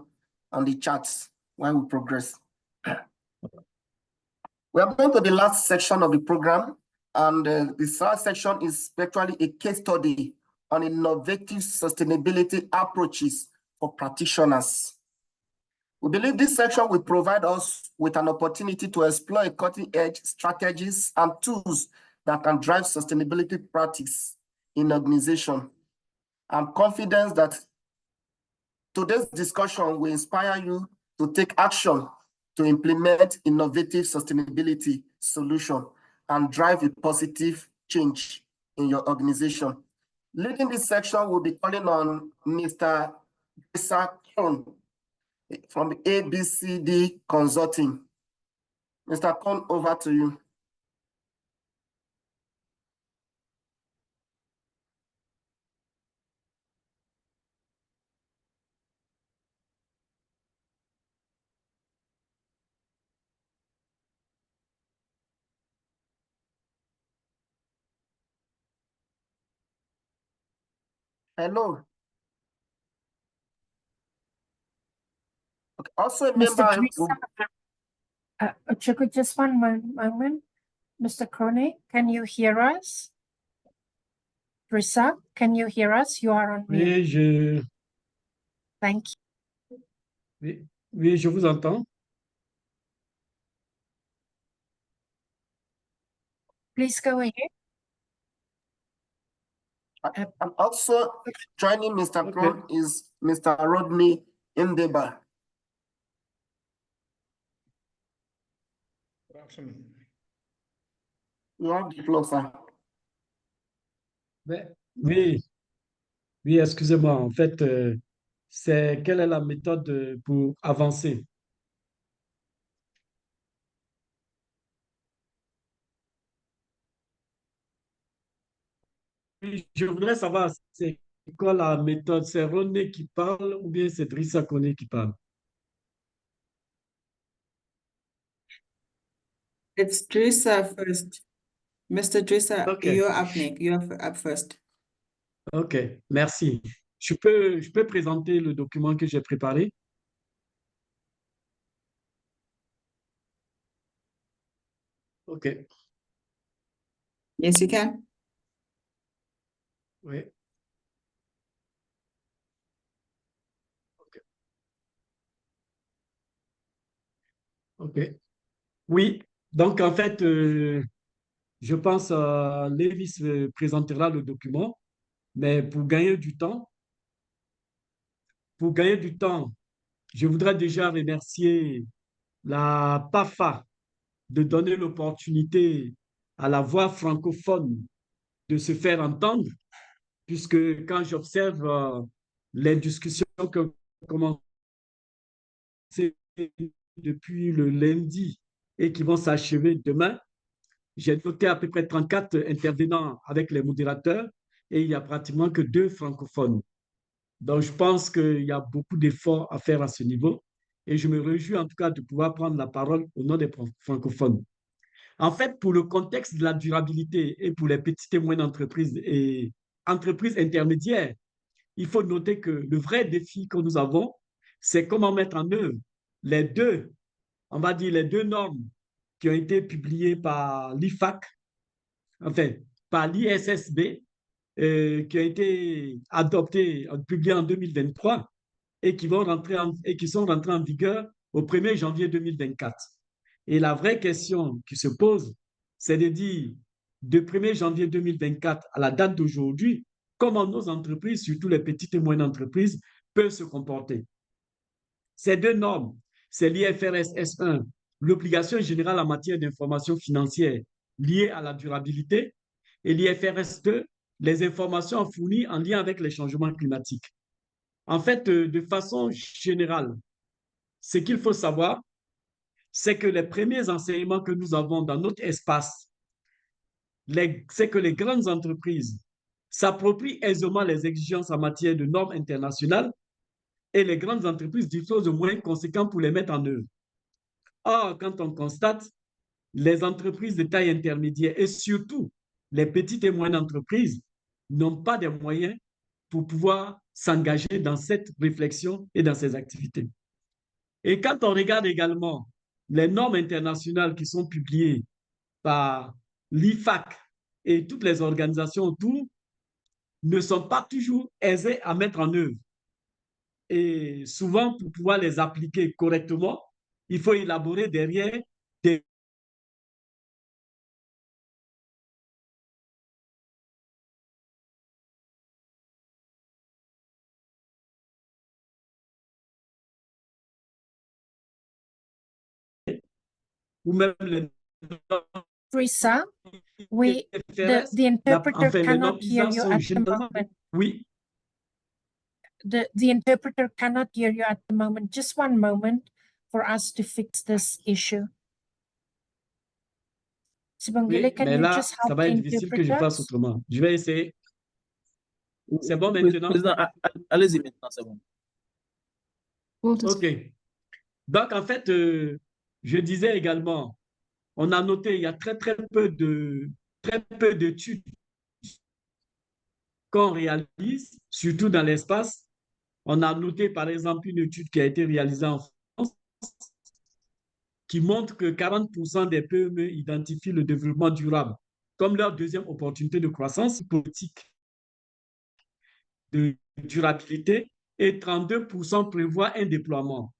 on the chats while we progress. We are going to the last section of the program, and the last section is actually a case study on innovative sustainability approaches for practitioners. We believe this section will provide us with an opportunity to explore cutting-edge strategies and tools that can drive sustainability practice in organization. I'm confident that today's discussion will inspire you to take action to implement innovative sustainability solution and drive a positive change in your organization. Leading this section, we'll be calling on Mr. Isaac Kohn from ABCD Consulting. Mr. Kohn, over to you. Hello. Okay. Also, a member. Chukwu, just one moment. Mr. Krone, can you hear us? Risa, can you hear us? You are on mute. Oui, Thank you. Oui, je vous entends. Please go ahead. And also joining Mr. Krone is Mr. Rodney Ndeba. You have the floor, sir. Ben, oui, oui, excusez-moi. En fait, c'est quelle est la méthode pour avancer? Oui, je voudrais savoir, c'est quoi la méthode? C'est René qui parle ou bien c'est Drissa Koné qui parle? It's Drissa first. Mr. Drissa, OK, you're up next. You're up first. OK, merci. Je peux présenter le document que j'ai préparé? OK, Yes, you can. oui, OK, OK. Oui, donc en fait, je pense Lévis présentera le document, mais pour gagner du temps, je voudrais déjà remercier la PAFA de donner l'opportunité à la voix francophone de se faire entendre, puisque quand j'observe les discussions qui ont commencé depuis le lundi et qui vont s'achever demain, j'ai noté à peu près 34 intervenants avec les modérateurs et il n'y a pratiquement que 2 francophones. Donc, je pense qu'il y a beaucoup d'efforts à faire à ce niveau et je me réjouis en tout cas de pouvoir prendre la parole au nom des francophones. En fait, pour le contexte de la durabilité et pour les petites et moyennes entreprises et entreprises intermédiaires, il faut noter que le vrai défi que nous avons, c'est comment mettre en œuvre les deux, on va dire les 2 normes qui ont été publiées par l'IFAC, enfin, par l'ISSB, qui ont été adoptées, publiées en 2023 et qui sont rentrées en vigueur au 1er janvier 2024. Et la vraie question qui se pose, c'est de dire, de 1er janvier 2024 à la date d'aujourd'hui, comment nos entreprises, surtout les petites et moyennes entreprises, peuvent se comporter. Ces 2 normes, c'est l'IFRS S1, l'obligation générale en matière d'information financière liée à la durabilité, et l'IFRS 2, les informations fournies en lien avec les changements climatiques. En fait, de façon générale, ce qu'il faut savoir, c'est que les premiers enseignements que nous avons dans notre espace, c'est que les grandes entreprises s'approprient aisément les exigences en matière de normes internationales et les grandes entreprises disposent de moyens conséquents pour les mettre en œuvre. Or, quand on constate, les entreprises de taille intermédiaire et surtout les petites et moyennes entreprises n'ont pas de moyens pour pouvoir s'engager dans cette réflexion et dans ces activités. Et quand on regarde également les normes internationales qui sont publiées par l'IFAC et toutes les organisations autour, ne sont pas toujours aisées à mettre en œuvre. Et souvent, pour pouvoir les appliquer correctement, il faut élaborer derrière des ou même les Teresa, the interpreter enfin, les cannot normes hear ISA you sont at the généralement, moment. oui, The interpreter cannot hear you at the moment. Just one moment for us to fix this issue. Sibongile, oui, can mais you là, just ça help va the être difficile que je fasse interpreters? autrement. Je vais essayer. C'est bon maintenant? Président, allez-y maintenant, c'est bon. OK. Donc, en fait, je disais également, on a noté, il y a très peu d'études qu'on réalise, surtout dans l'espace. On a noté, par exemple, une étude qui a été réalisée en France qui montre que 40% des PME identifient le développement durable comme leur deuxième opportunité de croissance politique de durabilité et 32% prévoient un déploiement.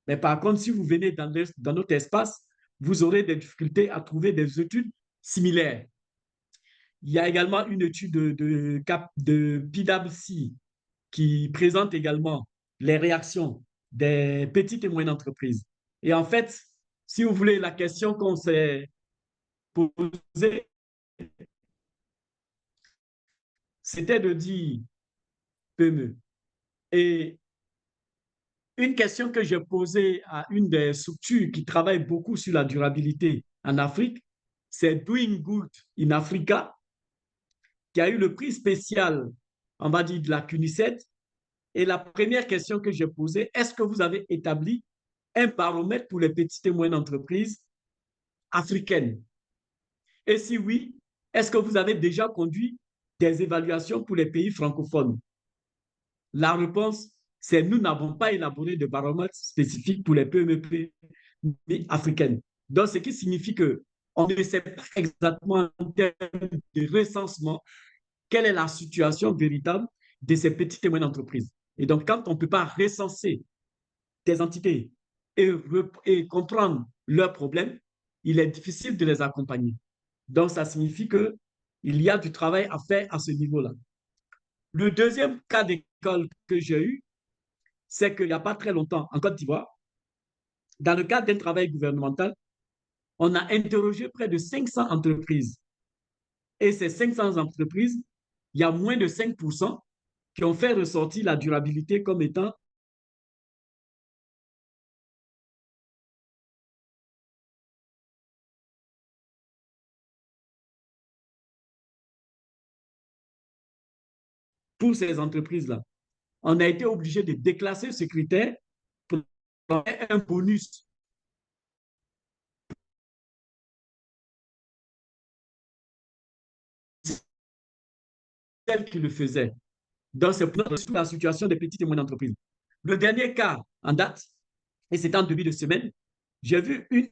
Mais par contre, si vous venez dans notre espace, vous aurez des difficultés à trouver des études similaires. Il y a également une étude de PwC qui présente également les réactions des petites et moyennes entreprises. Et en fait, si vous voulez, la question qu'on s'est posée, c'était de dire PME. Et une question que j'ai posée à une des structures qui travaille beaucoup sur la durabilité en Afrique, c'est Doing Good in Africa, qui a eu le prix spécial, on va dire, de la CUNICEF. Et la première question que j'ai posée, est-ce que vous avez établi un baromètre pour les petites et moyennes entreprises africaines? Et si oui, est-ce que vous avez déjà conduit des évaluations pour les pays francophones? La réponse, c'est nous n'avons pas élaboré de baromètre spécifique pour les PME africaines. Donc, ce qui signifie qu'on ne sait pas exactement en termes de recensement quelle est la situation véritable de ces petites et moyennes entreprises. Et donc, quand on ne peut pas recenser des entités et comprendre leurs problèmes, il est difficile de les accompagner. Donc, ça signifie qu'il y a du travail à faire à ce niveau-là. Le deuxième cas d'école que j'ai eu, c'est qu'il n'y a pas très longtemps, en Côte d'Ivoire, dans le cadre d'un travail gouvernemental, on a interrogé près de 500 entreprises. Et ces 500 entreprises, il y a moins de 5% qui ont fait ressortir la durabilité comme étant pour ces entreprises-là. On a été obligé de déclasser ce critère pour un bonus tel qu'il le faisait. Donc, c'est pour la situation des petites et moyennes entreprises. Le dernier cas en date, et c'est en début de semaine, j'ai vu une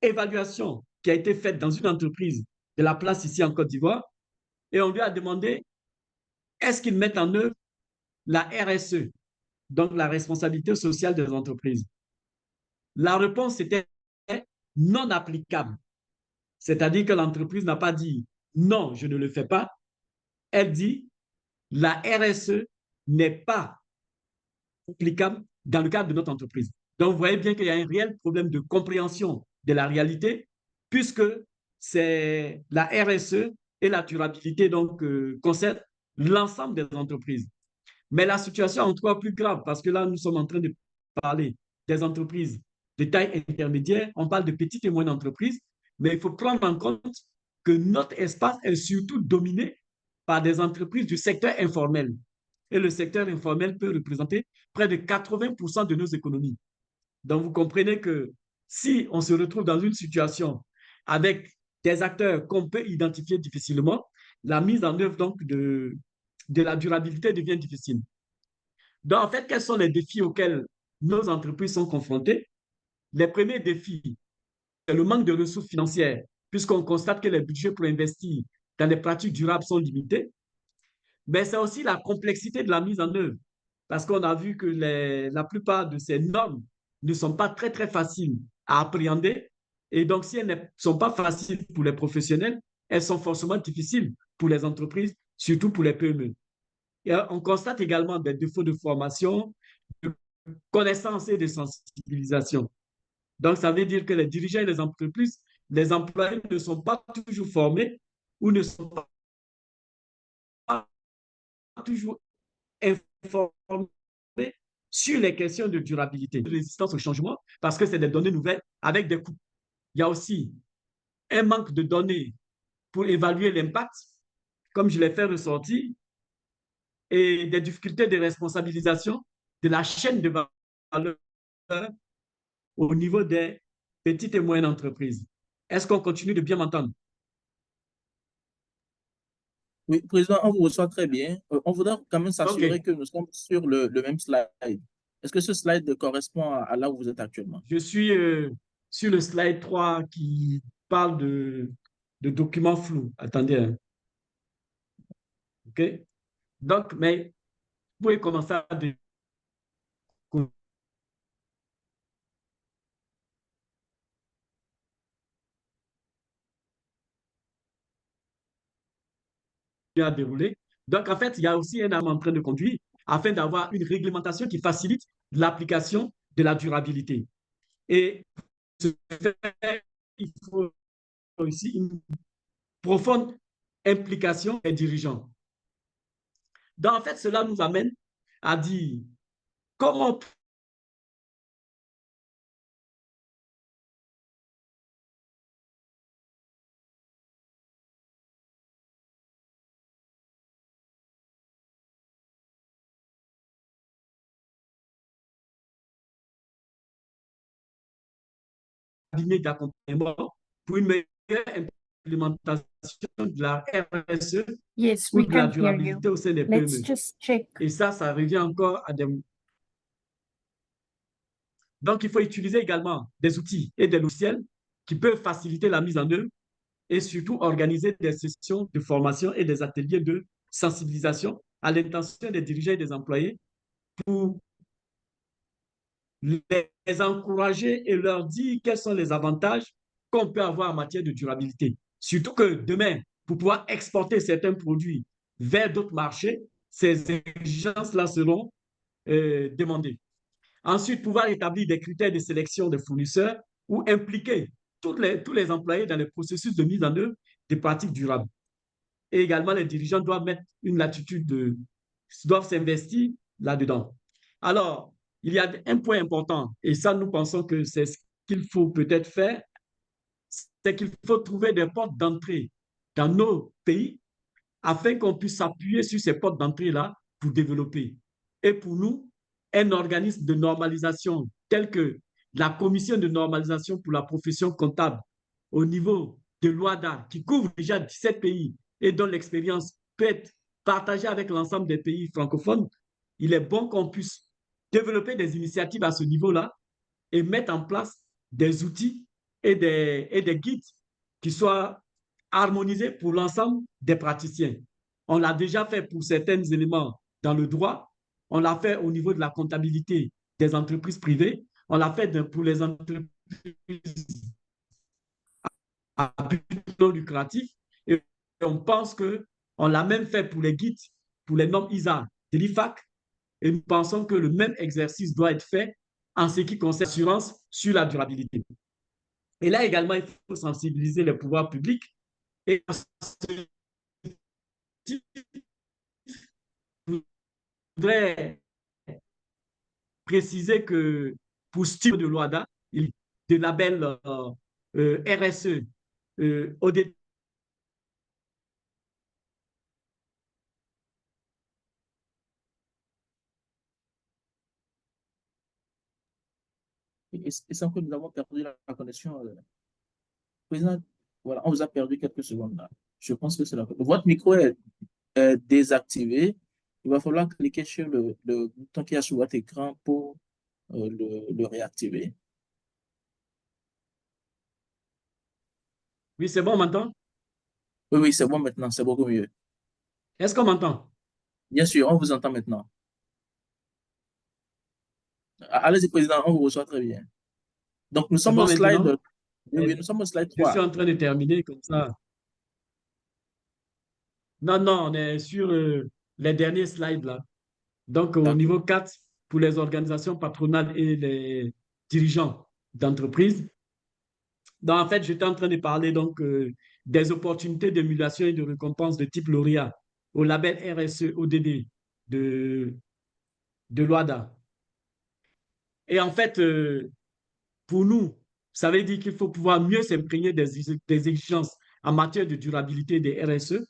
évaluation qui a été faite dans une entreprise de la place ici en Côte d'Ivoire, et on lui a demandé est-ce qu'ils mettent en œuvre la RSE, donc la responsabilité sociale des entreprises. La réponse était non applicable. C'est-à-dire que l'entreprise n'a pas dit non, je ne le fais pas. Elle dit la RSE n'est pas applicable dans le cadre de notre entreprise. Donc, vous voyez bien qu'il y a un réel problème de compréhension de la réalité, puisque c'est la RSE et la durabilité donc, concernent l'ensemble des entreprises. Mais la situation est encore plus grave, parce que là, nous sommes en train de parler des entreprises de taille intermédiaire, on parle de petites et moyennes entreprises, mais il faut prendre en compte que notre espace est surtout dominé par des entreprises du secteur informel. Et le secteur informel peut représenter près de 80% de nos économies. Donc, vous comprenez que si on se retrouve dans une situation avec des acteurs qu'on peut identifier difficilement, la mise en œuvre donc de la durabilité devient difficile. Donc, en fait, quels sont les défis auxquels nos entreprises sont confrontées? Les premiers défis, c'est le manque de ressources financières, puisqu'on constate que les budgets pour investir dans les pratiques durables sont limités. Mais c'est aussi la complexité de la mise en œuvre, parce qu'on a vu que la plupart de ces normes ne sont pas très, très faciles à appréhender. Et donc, si elles ne sont pas faciles pour les professionnels, elles sont forcément difficiles pour les entreprises, surtout pour les PME. Et on constate également des défauts de formation, de connaissance et de sensibilisation. Donc, ça veut dire que les dirigeants et les entreprises, les employés ne sont pas toujours formés ou ne sont pas toujours informés sur les questions de durabilité, de résistance au changement, parce que c'est des données nouvelles avec des coûts. Il y a aussi un manque de données pour évaluer l'impact, comme je l'ai fait ressortir, et des difficultés de responsabilisation de la chaîne de valeur au niveau des petites et moyennes entreprises. Est-ce qu'on continue de bien m'entendre? Oui, Président, on vous reçoit très bien. On voudrait quand même s'assurer Ok. que nous sommes sur le même slide. Est-ce que ce slide correspond à là où vous êtes actuellement? Je suis sur le slide 3 qui parle de documents flous. Attendez. Hein. OK? Donc, mais vous pouvez commencer à dérouler. Donc, en fait, il y a aussi un arme en train de conduire afin d'avoir une réglementation qui facilite l'application de la durabilité. Et il faut aussi une profonde implication des dirigeants. Donc, en fait, cela nous amène à dire comment d'accompagnement pour une meilleure implémentation de la RSE Yes, ou we de la can hear you. durabilité au sein des Let's PME. just check. Et ça revient encore à des... Donc, il faut utiliser également des outils et des logiciels qui peuvent faciliter la mise en œuvre et surtout organiser des sessions de formation et des ateliers de sensibilisation à l'intention des dirigeants et des employés pour les encourager et leur dire quels sont les avantages qu'on peut avoir en matière de durabilité. Surtout que demain, pour pouvoir exporter certains produits vers d'autres marchés, ces exigences-là seront demandées. Ensuite, pouvoir établir des critères de sélection des fournisseurs ou impliquer tous les employés dans le processus de mise en œuvre des pratiques durables. Et également, les dirigeants doivent mettre une latitude doivent s'investir là-dedans. Alors, il y a un point important, et ça, nous pensons que c'est ce qu'il faut peut-être faire, c'est qu'il faut trouver des portes d'entrée dans nos pays afin qu'on puisse s'appuyer sur ces portes d'entrée-là pour développer. Et pour nous, un organisme de normalisation tel que la Commission de normalisation pour la profession comptable au niveau de l'OADA, qui couvre déjà 17 pays et dont l'expérience peut être partagée avec l'ensemble des pays francophones, il est bon qu'on puisse développer des initiatives à ce niveau-là et mettre en place des outils et des guides qui soient harmonisés pour l'ensemble des praticiens. On l'a déjà fait pour certains éléments dans le droit, on l'a fait au niveau de la comptabilité des entreprises privées, on l'a fait pour les entreprises à but non lucratif et on pense qu'on l'a même fait pour les guides, pour les normes ISA de l'IFAC et nous pensons que le même exercice doit être fait en ce qui concerne l'assurance sur la durabilité. Et là également, il faut sensibiliser les pouvoirs publics et je voudrais préciser que pour ce type de l'OADA, il y a des labels RSE, ODD. Et sans que nous avons perdu la connexion. Président, voilà, on vous a perdu quelques secondes là. Je pense que c'est là. Votre micro est désactivé. Il va falloir cliquer sur le bouton qui est sur votre écran pour le réactiver. Oui, c'est bon maintenant? Oui, oui, c'est bon maintenant, c'est beaucoup mieux. Est-ce qu'on m'entend? Bien sûr, on vous entend maintenant. Allez-y, Président, on vous reçoit très bien. Donc, nous C'est sommes bon au slide. maintenant? Oui, nous sommes au slide Je 3. suis en train de terminer comme ça. Non, non, on est sur les derniers slides là. Donc, au niveau 4, pour les organisations patronales et les dirigeants d'entreprise. Donc, en fait, j'étais en train de parler donc des opportunités d'émulation et de récompense de type lauréat au label RSE ODD de l'OADA. Et en fait, pour nous, ça veut dire qu'il faut pouvoir mieux s'imprégner des exigences en matière de durabilité des RSE,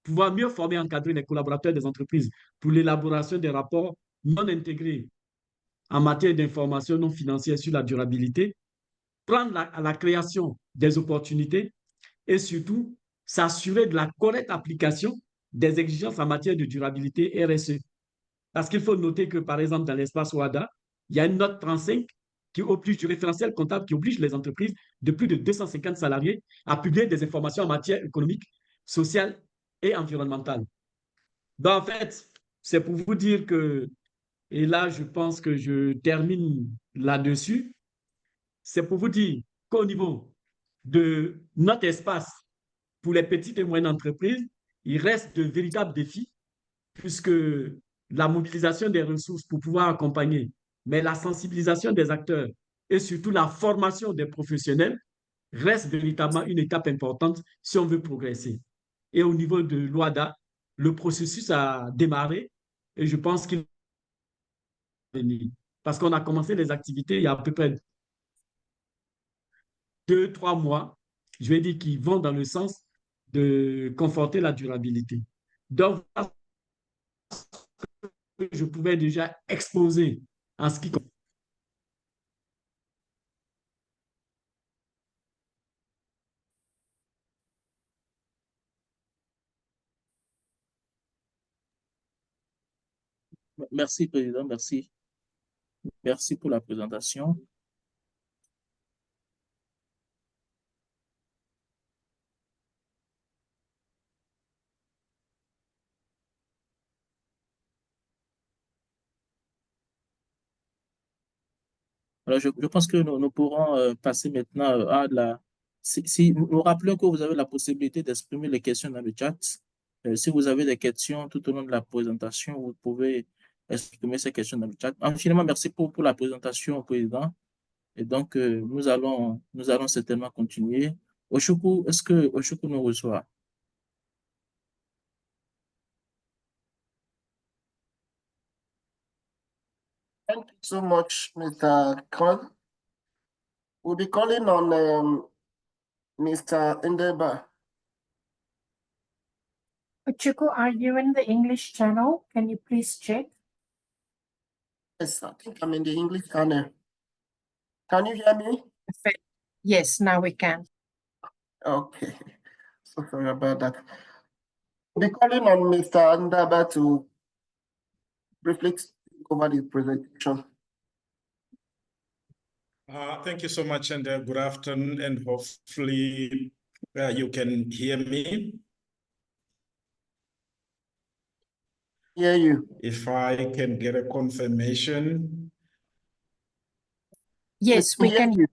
pouvoir mieux former et encadrer les collaborateurs des entreprises pour l'élaboration des rapports non intégrés en matière d'information non financière sur la durabilité, prendre à la création des opportunités et surtout s'assurer de la correcte application des exigences en matière de durabilité RSE. Parce qu'il faut noter que, par exemple, dans l'espace WADA, il y a une note 35 qui oblige, du référentiel comptable qui oblige les entreprises de plus de 250 salariés à publier des informations en matière économique, sociale et environnementale. Donc, en fait, c'est pour vous dire que, et là, je pense que je termine là-dessus, c'est pour vous dire qu'au niveau de notre espace pour les petites et moyennes entreprises, il reste de véritables défis puisque la mobilisation des ressources pour pouvoir accompagner, mais la sensibilisation des acteurs et surtout la formation des professionnels reste véritablement une étape importante si on veut progresser. Et au niveau de l'OADA, le processus a démarré et je pense qu'il va venir. Parce qu'on a commencé les activités il y a à peu près 2, 3 mois, je vais dire, qui vont dans le sens de conforter la durabilité. Donc, je pouvais déjà exposer en ce qui concerne. Merci, Président, merci. Merci pour la présentation. Alors, je pense que nous pourrons passer maintenant à la... Si nous rappelons que vous avez la possibilité d'exprimer les questions dans le chat. Si vous avez des questions tout au long de la présentation, vous pouvez exprimer ces questions dans le chat. Finalement, merci pour la présentation, Président. Et donc, nous allons certainement continuer. Oshuku, est-ce que Oshuku nous reçoit? Thank you so much, Mr. Khan. We'll be calling on Mr. Ndeba. Ochuku, are you in the English channel? Can you please check? Yes, I think I'm in the English channel. Can you hear me? Yes, now we can. Okay. So sorry about that. We'll be calling on Mr. Ndeba to briefly over the presentation. Thank you so much, and good afternoon, and hopefully you can hear me. Hear you. If I can get a confirmation. Yes, we can. You.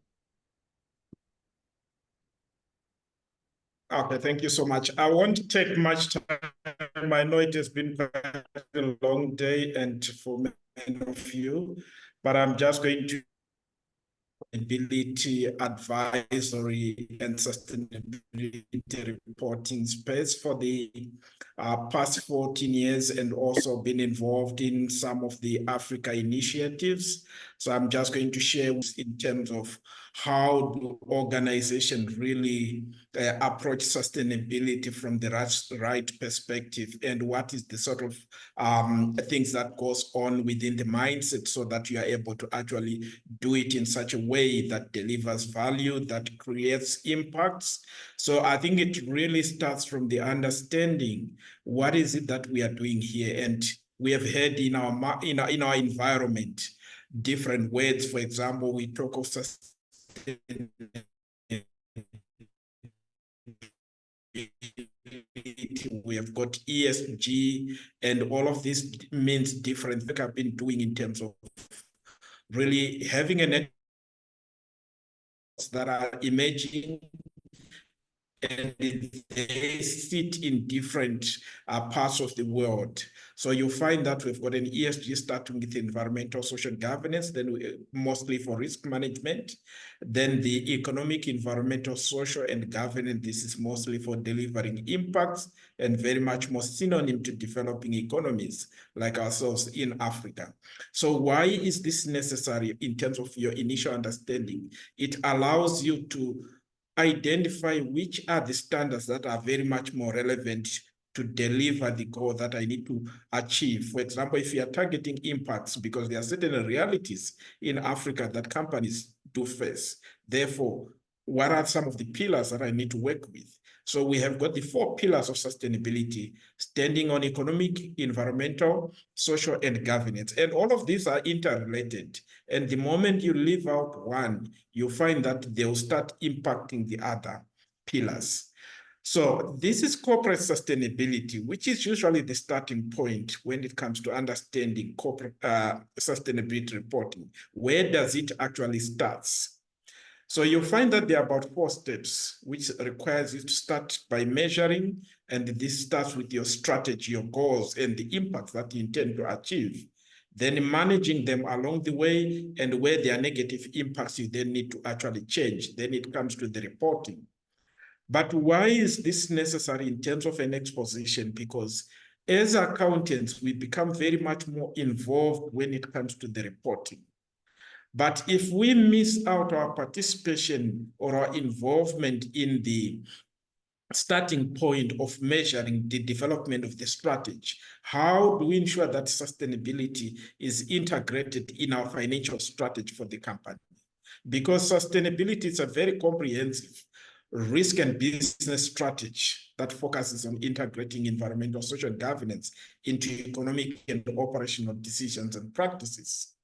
Okay, thank you so much. I won't take much time. I know it has been quite a long day and for many of you, but I'm just going to sustainability advisory and sustainability reporting space for the past 14 years, and also been involved in some of the Africa initiatives. So I'm just going to share in terms of how the organization really approach sustainability from the right perspective, and what is the sort of things that goes on within the mindset, so that you are able to actually do it in such a way that delivers value, that creates impacts. So I think it really starts from the understanding what is it that we are doing here. And we have heard in our environment different words. For example, we talk of sustainability. We have got ESG, and all of this means different things I've been doing in terms of really having a network that are emerging, and they sit in different parts of the world. So you find that we've got an ESG starting with environmental, social governance, then mostly for risk management. Then the economic, environmental, social, and governance, this is mostly for delivering impacts, and very much more synonym to developing economies like ourselves in Africa. So why is this necessary in terms of your initial understanding? It allows you to identify which are the standards that are very much more relevant to deliver the goal that I need to achieve. For example, if you are targeting impacts, because there are certain realities in Africa that companies do face. Therefore, what are some of the pillars that I need to work with? So we have got the 4 pillars of sustainability, standing on economic, environmental, social, and governance. And all of these are interrelated. And the moment you leave out one, you find that they'll start impacting the other pillars. So this is corporate sustainability, which is usually the starting point when it comes to understanding corporate sustainability reporting. Where does it actually start? So you'll find that there are about 4 steps, which requires you to start by measuring, and this starts with your strategy, your goals, and the impacts that you intend to achieve. Then managing them along the way, and where there are negative impacts, you then need to actually change. Then it comes to the reporting. But why is this necessary in terms of an exposition? Because As accountants, we become very much more involved when it comes to the reporting. But if we miss out our participation or our involvement in the starting point of measuring the development of the strategy, how do we ensure that sustainability is integrated in our financial strategy for the company? Because sustainability is a very comprehensive risk and business strategy that focuses on integrating environmental, social, and governance into economic and operational decisions and practices.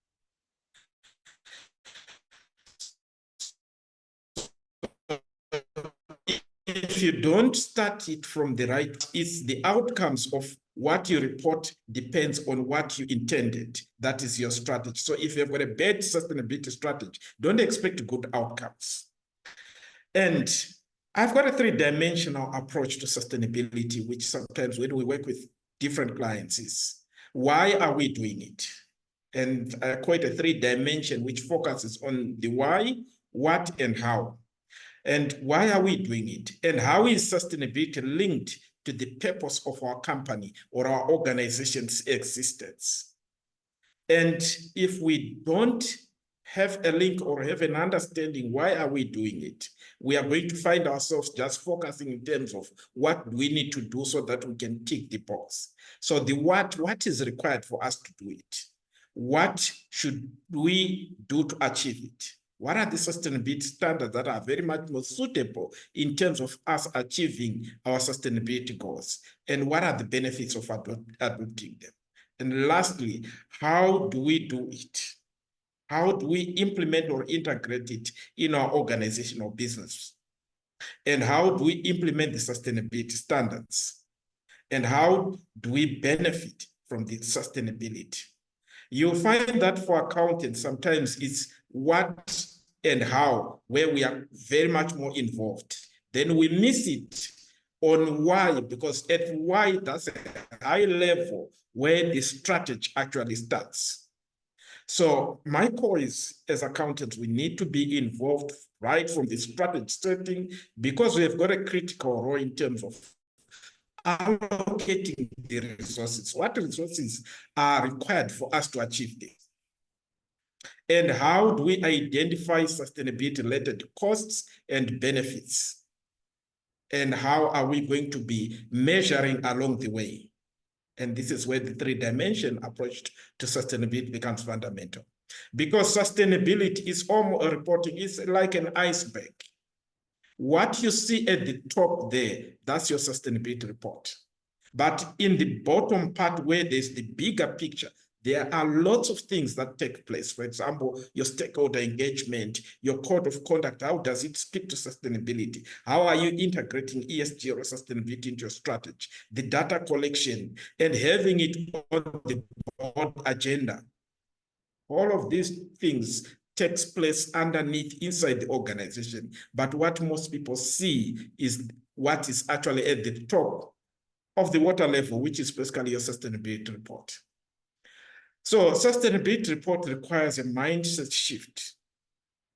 If you don't start it from the right, it's the outcomes of what you report depends on what you intended. That is your strategy. So if you've got a bad sustainability strategy, don't expect good outcomes. And I've got a three-dimensional approach to sustainability, which sometimes when we work with different clients is, why are we doing it? And quite a three-dimension which focuses on the why, what, and how. And why are we doing it? And how is sustainability linked to the purpose of our company or our organization's existence? And if we don't have a link or have an understanding, why are we doing it? We are going to find ourselves just focusing in terms of what we need to do so that we can tick the box. So the what is required for us to do it? What should we do to achieve it? What are the sustainability standards that are very much more suitable in terms of us achieving our sustainability goals? And what are the benefits of adopting them? And lastly, how do we do it? How do we implement or integrate it in our organizational business? And how do we implement the sustainability standards? And how do we benefit from the sustainability? You'll find that for accountants, sometimes it's what and how, where we are very much more involved. Then we miss it on why, because at why, that's a high level where the strategy actually starts. So my call is, as accountants, we need to be involved right from the strategy setting, because we have got a critical role in terms of allocating the resources. What resources are required for us to achieve this? And how do we identify sustainability-related costs and benefits? And how are we going to be measuring along the way? And this is where the three-dimension approach to sustainability becomes fundamental. Because sustainability is almost reporting, it's like an iceberg. What you see at the top there, that's your sustainability report. But in the bottom part where there's the bigger picture, there are lots of things that take place. For example, your stakeholder engagement, your code of conduct, how does it speak to sustainability? How are you integrating ESG or sustainability into your strategy? The data collection and having it on the board agenda. All of these things takes place underneath inside the organization. But what most people see is what is actually at the top of the water level, which is basically your sustainability report. So sustainability report requires a mindset shift.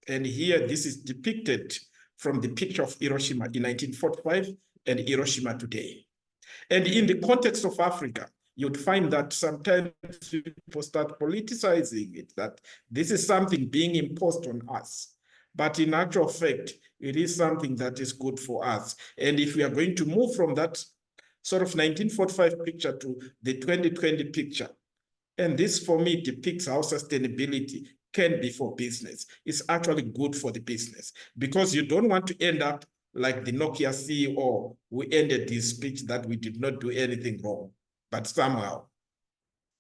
And here, this is depicted from the picture of Hiroshima in 1945 and Hiroshima today. And in the context of Africa, you'd find that sometimes people start politicizing it, that this is something being imposed on us. But in actual fact, it is something that is good for us. And if we are going to move from that sort of 1945 picture to the 2020 picture, and this for me depicts how sustainability can be for business. It's actually good for the business, because you don't want to end up like the Nokia CEO who ended his speech that we did not do anything wrong, but somehow.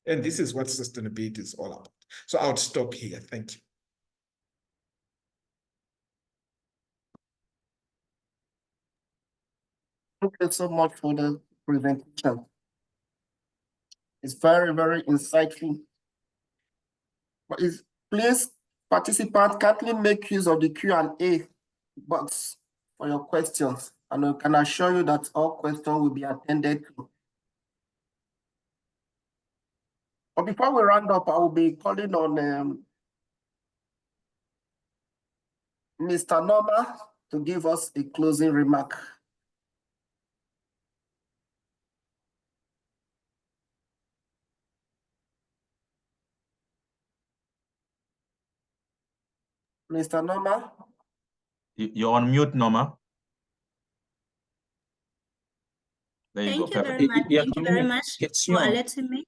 And this is what sustainability is all about. So I'll stop here. Thank you. Thank you so much for the presentation. It's very, very insightful. But please, participants, kindly make use of the Q&A box for your questions. And I can assure you that all questions will be attended to. But before we round up, I will be calling on Mr. Norma to give us a closing remark. Mr. Norma? You're on mute, Norma. There you go. Thank you very Perfect. much. Il y a Thank quand you même very une much for question. alerting me.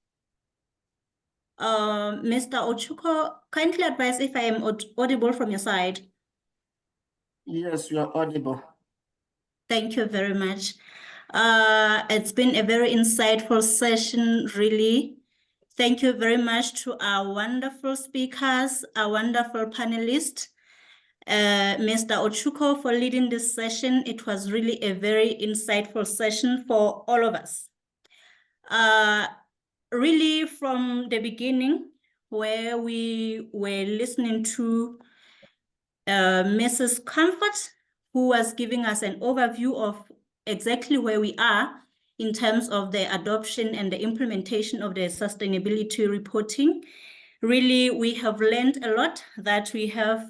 Mr. Ochuko, kindly advise if I am audible from your side. Yes, you are audible. Thank you very much. It's been a very insightful session, really. Thank you very much to our wonderful speakers, our wonderful panelists. Mr. Ochuko for leading this session. It was really a very insightful session for all of us. Really from the beginning, where we were listening to Mrs. Comfort, who was giving us an overview of exactly where we are in terms of the adoption and the implementation of the sustainability reporting. Really, we have learned a lot, that we have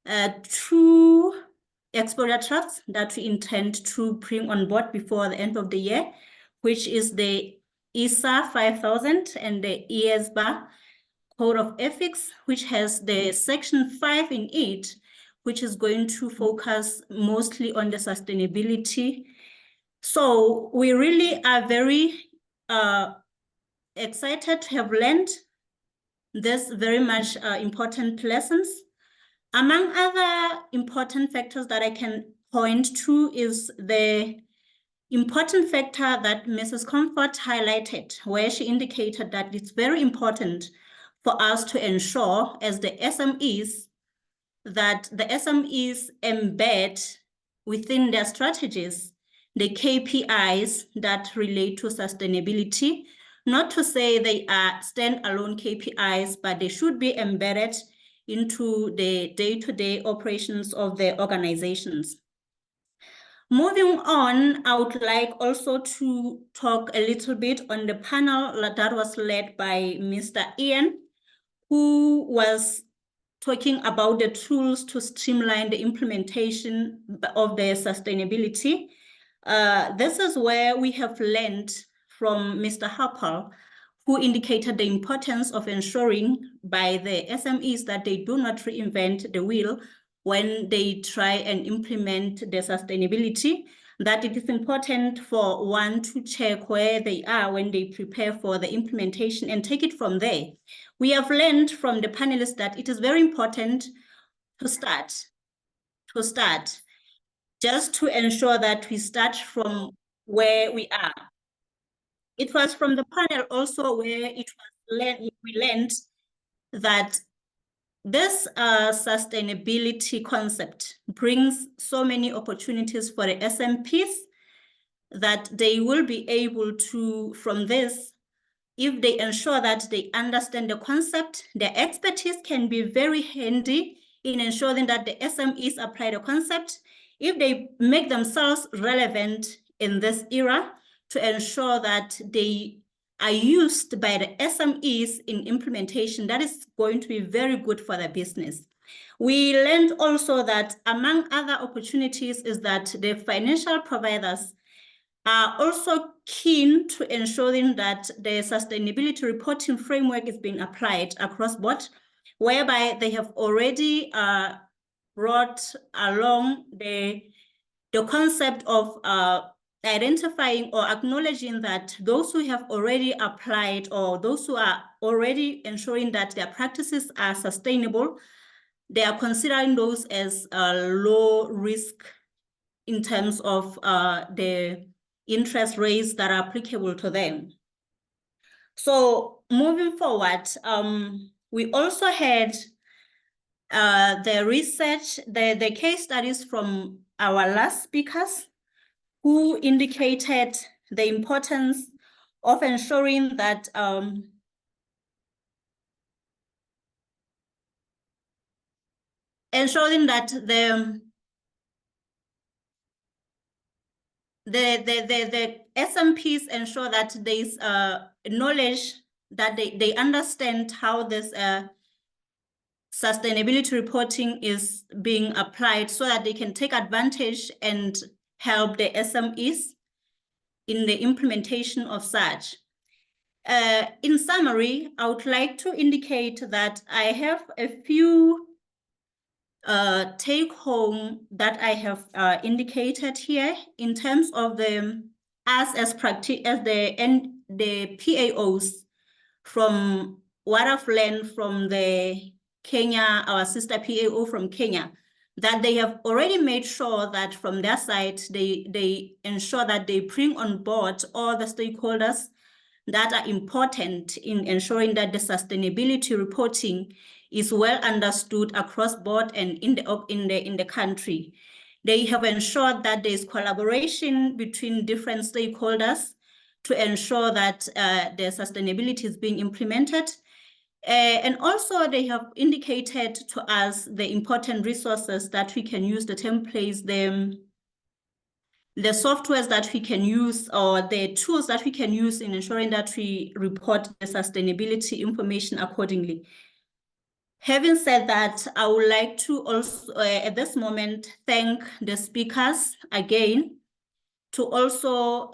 2 exposure drafts that we intend to bring on board before the end of the year, which is the ISA 5000 and the ESBA Code of Ethics, which has the section 5 in it, which is going to focus mostly on the sustainability. So we really are very excited to have learned this very much important lessons. Among other important factors that I can point to is the important factor that Mrs. Comfort highlighted, where she indicated that it's very important for us to ensure as the SMEs that the SMEs embed within their strategies the KPIs that relate to sustainability. Not to say they are standalone KPIs, but they should be embedded into the day-to-day operations of the organizations. Moving on, I would like also to talk a little bit on the panel that was led by Mr. Ian, who was talking about the tools to streamline the implementation of the sustainability. This is where we have learned from Mr. Harper, who indicated the importance of ensuring by the SMEs that they do not reinvent the wheel when they try and implement the sustainability, that it is important for one to check where they are when they prepare for the implementation and take it from there. We have learned from the panelists that it is very important to start, just to ensure that we start from where we are. It was from the panel also where we learned that this sustainability concept brings so many opportunities for the SMPs that they will be able to, from this, if they ensure that they understand the concept, their expertise can be very handy in ensuring that the SMEs apply the concept. If they make themselves relevant in this era to ensure that they are used by the SMEs in implementation, that is going to be very good for the business. We learned also that among other opportunities is that the financial providers are also keen to ensuring that the sustainability reporting framework is being applied across board, whereby they have already brought along the concept of identifying or acknowledging that those who have already applied or those who are already ensuring that their practices are sustainable, they are considering those as low risk in terms of the interest rates that are applicable to them. So moving forward, we also had the research, the case studies from our last speakers, who indicated the importance of ensuring that the SMPs ensure that there is knowledge, that they understand how this sustainability reporting is being applied so that they can take advantage and help the SMEs in the implementation of such. In summary, I would like to indicate that I have a few take home that I have indicated here in terms of the the PAOs, from what I've learned from the Kenya, our sister PAO from Kenya, that they have already made sure that from their side, they ensure that they bring on board all the stakeholders that are important in ensuring that the sustainability reporting is well understood across board and in the country. They have ensured that there is collaboration between different stakeholders to ensure that the sustainability is being implemented. And also they have indicated to us the important resources that we can use, the templates, the softwares that we can use, or the tools that we can use in ensuring that we report the sustainability information accordingly. Having said that, I would like to also, at this moment, thank the speakers again, to also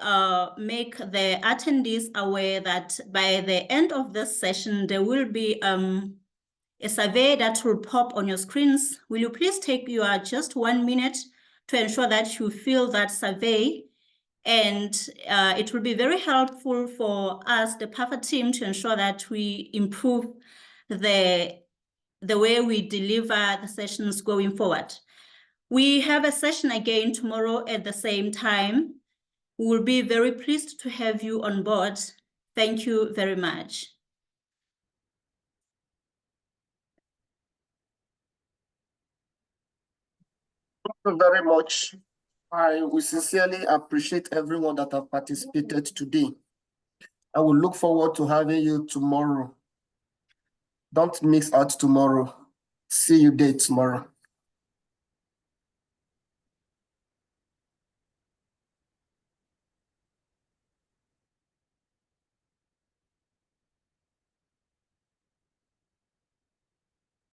make the attendees aware that by the end of this session, there will be a survey that will pop on your screens. Will you please take your just 1 minute to ensure that you fill that survey? And it will be very helpful for us, the PAFA team, to ensure that we improve the way we deliver the sessions going forward. We have a session again tomorrow at the same time. We will be very pleased to have you on board. Thank you very much. Thank you very much. We sincerely appreciate everyone that have participated today. I will look forward to having you tomorrow. Don't miss out tomorrow. See you there tomorrow.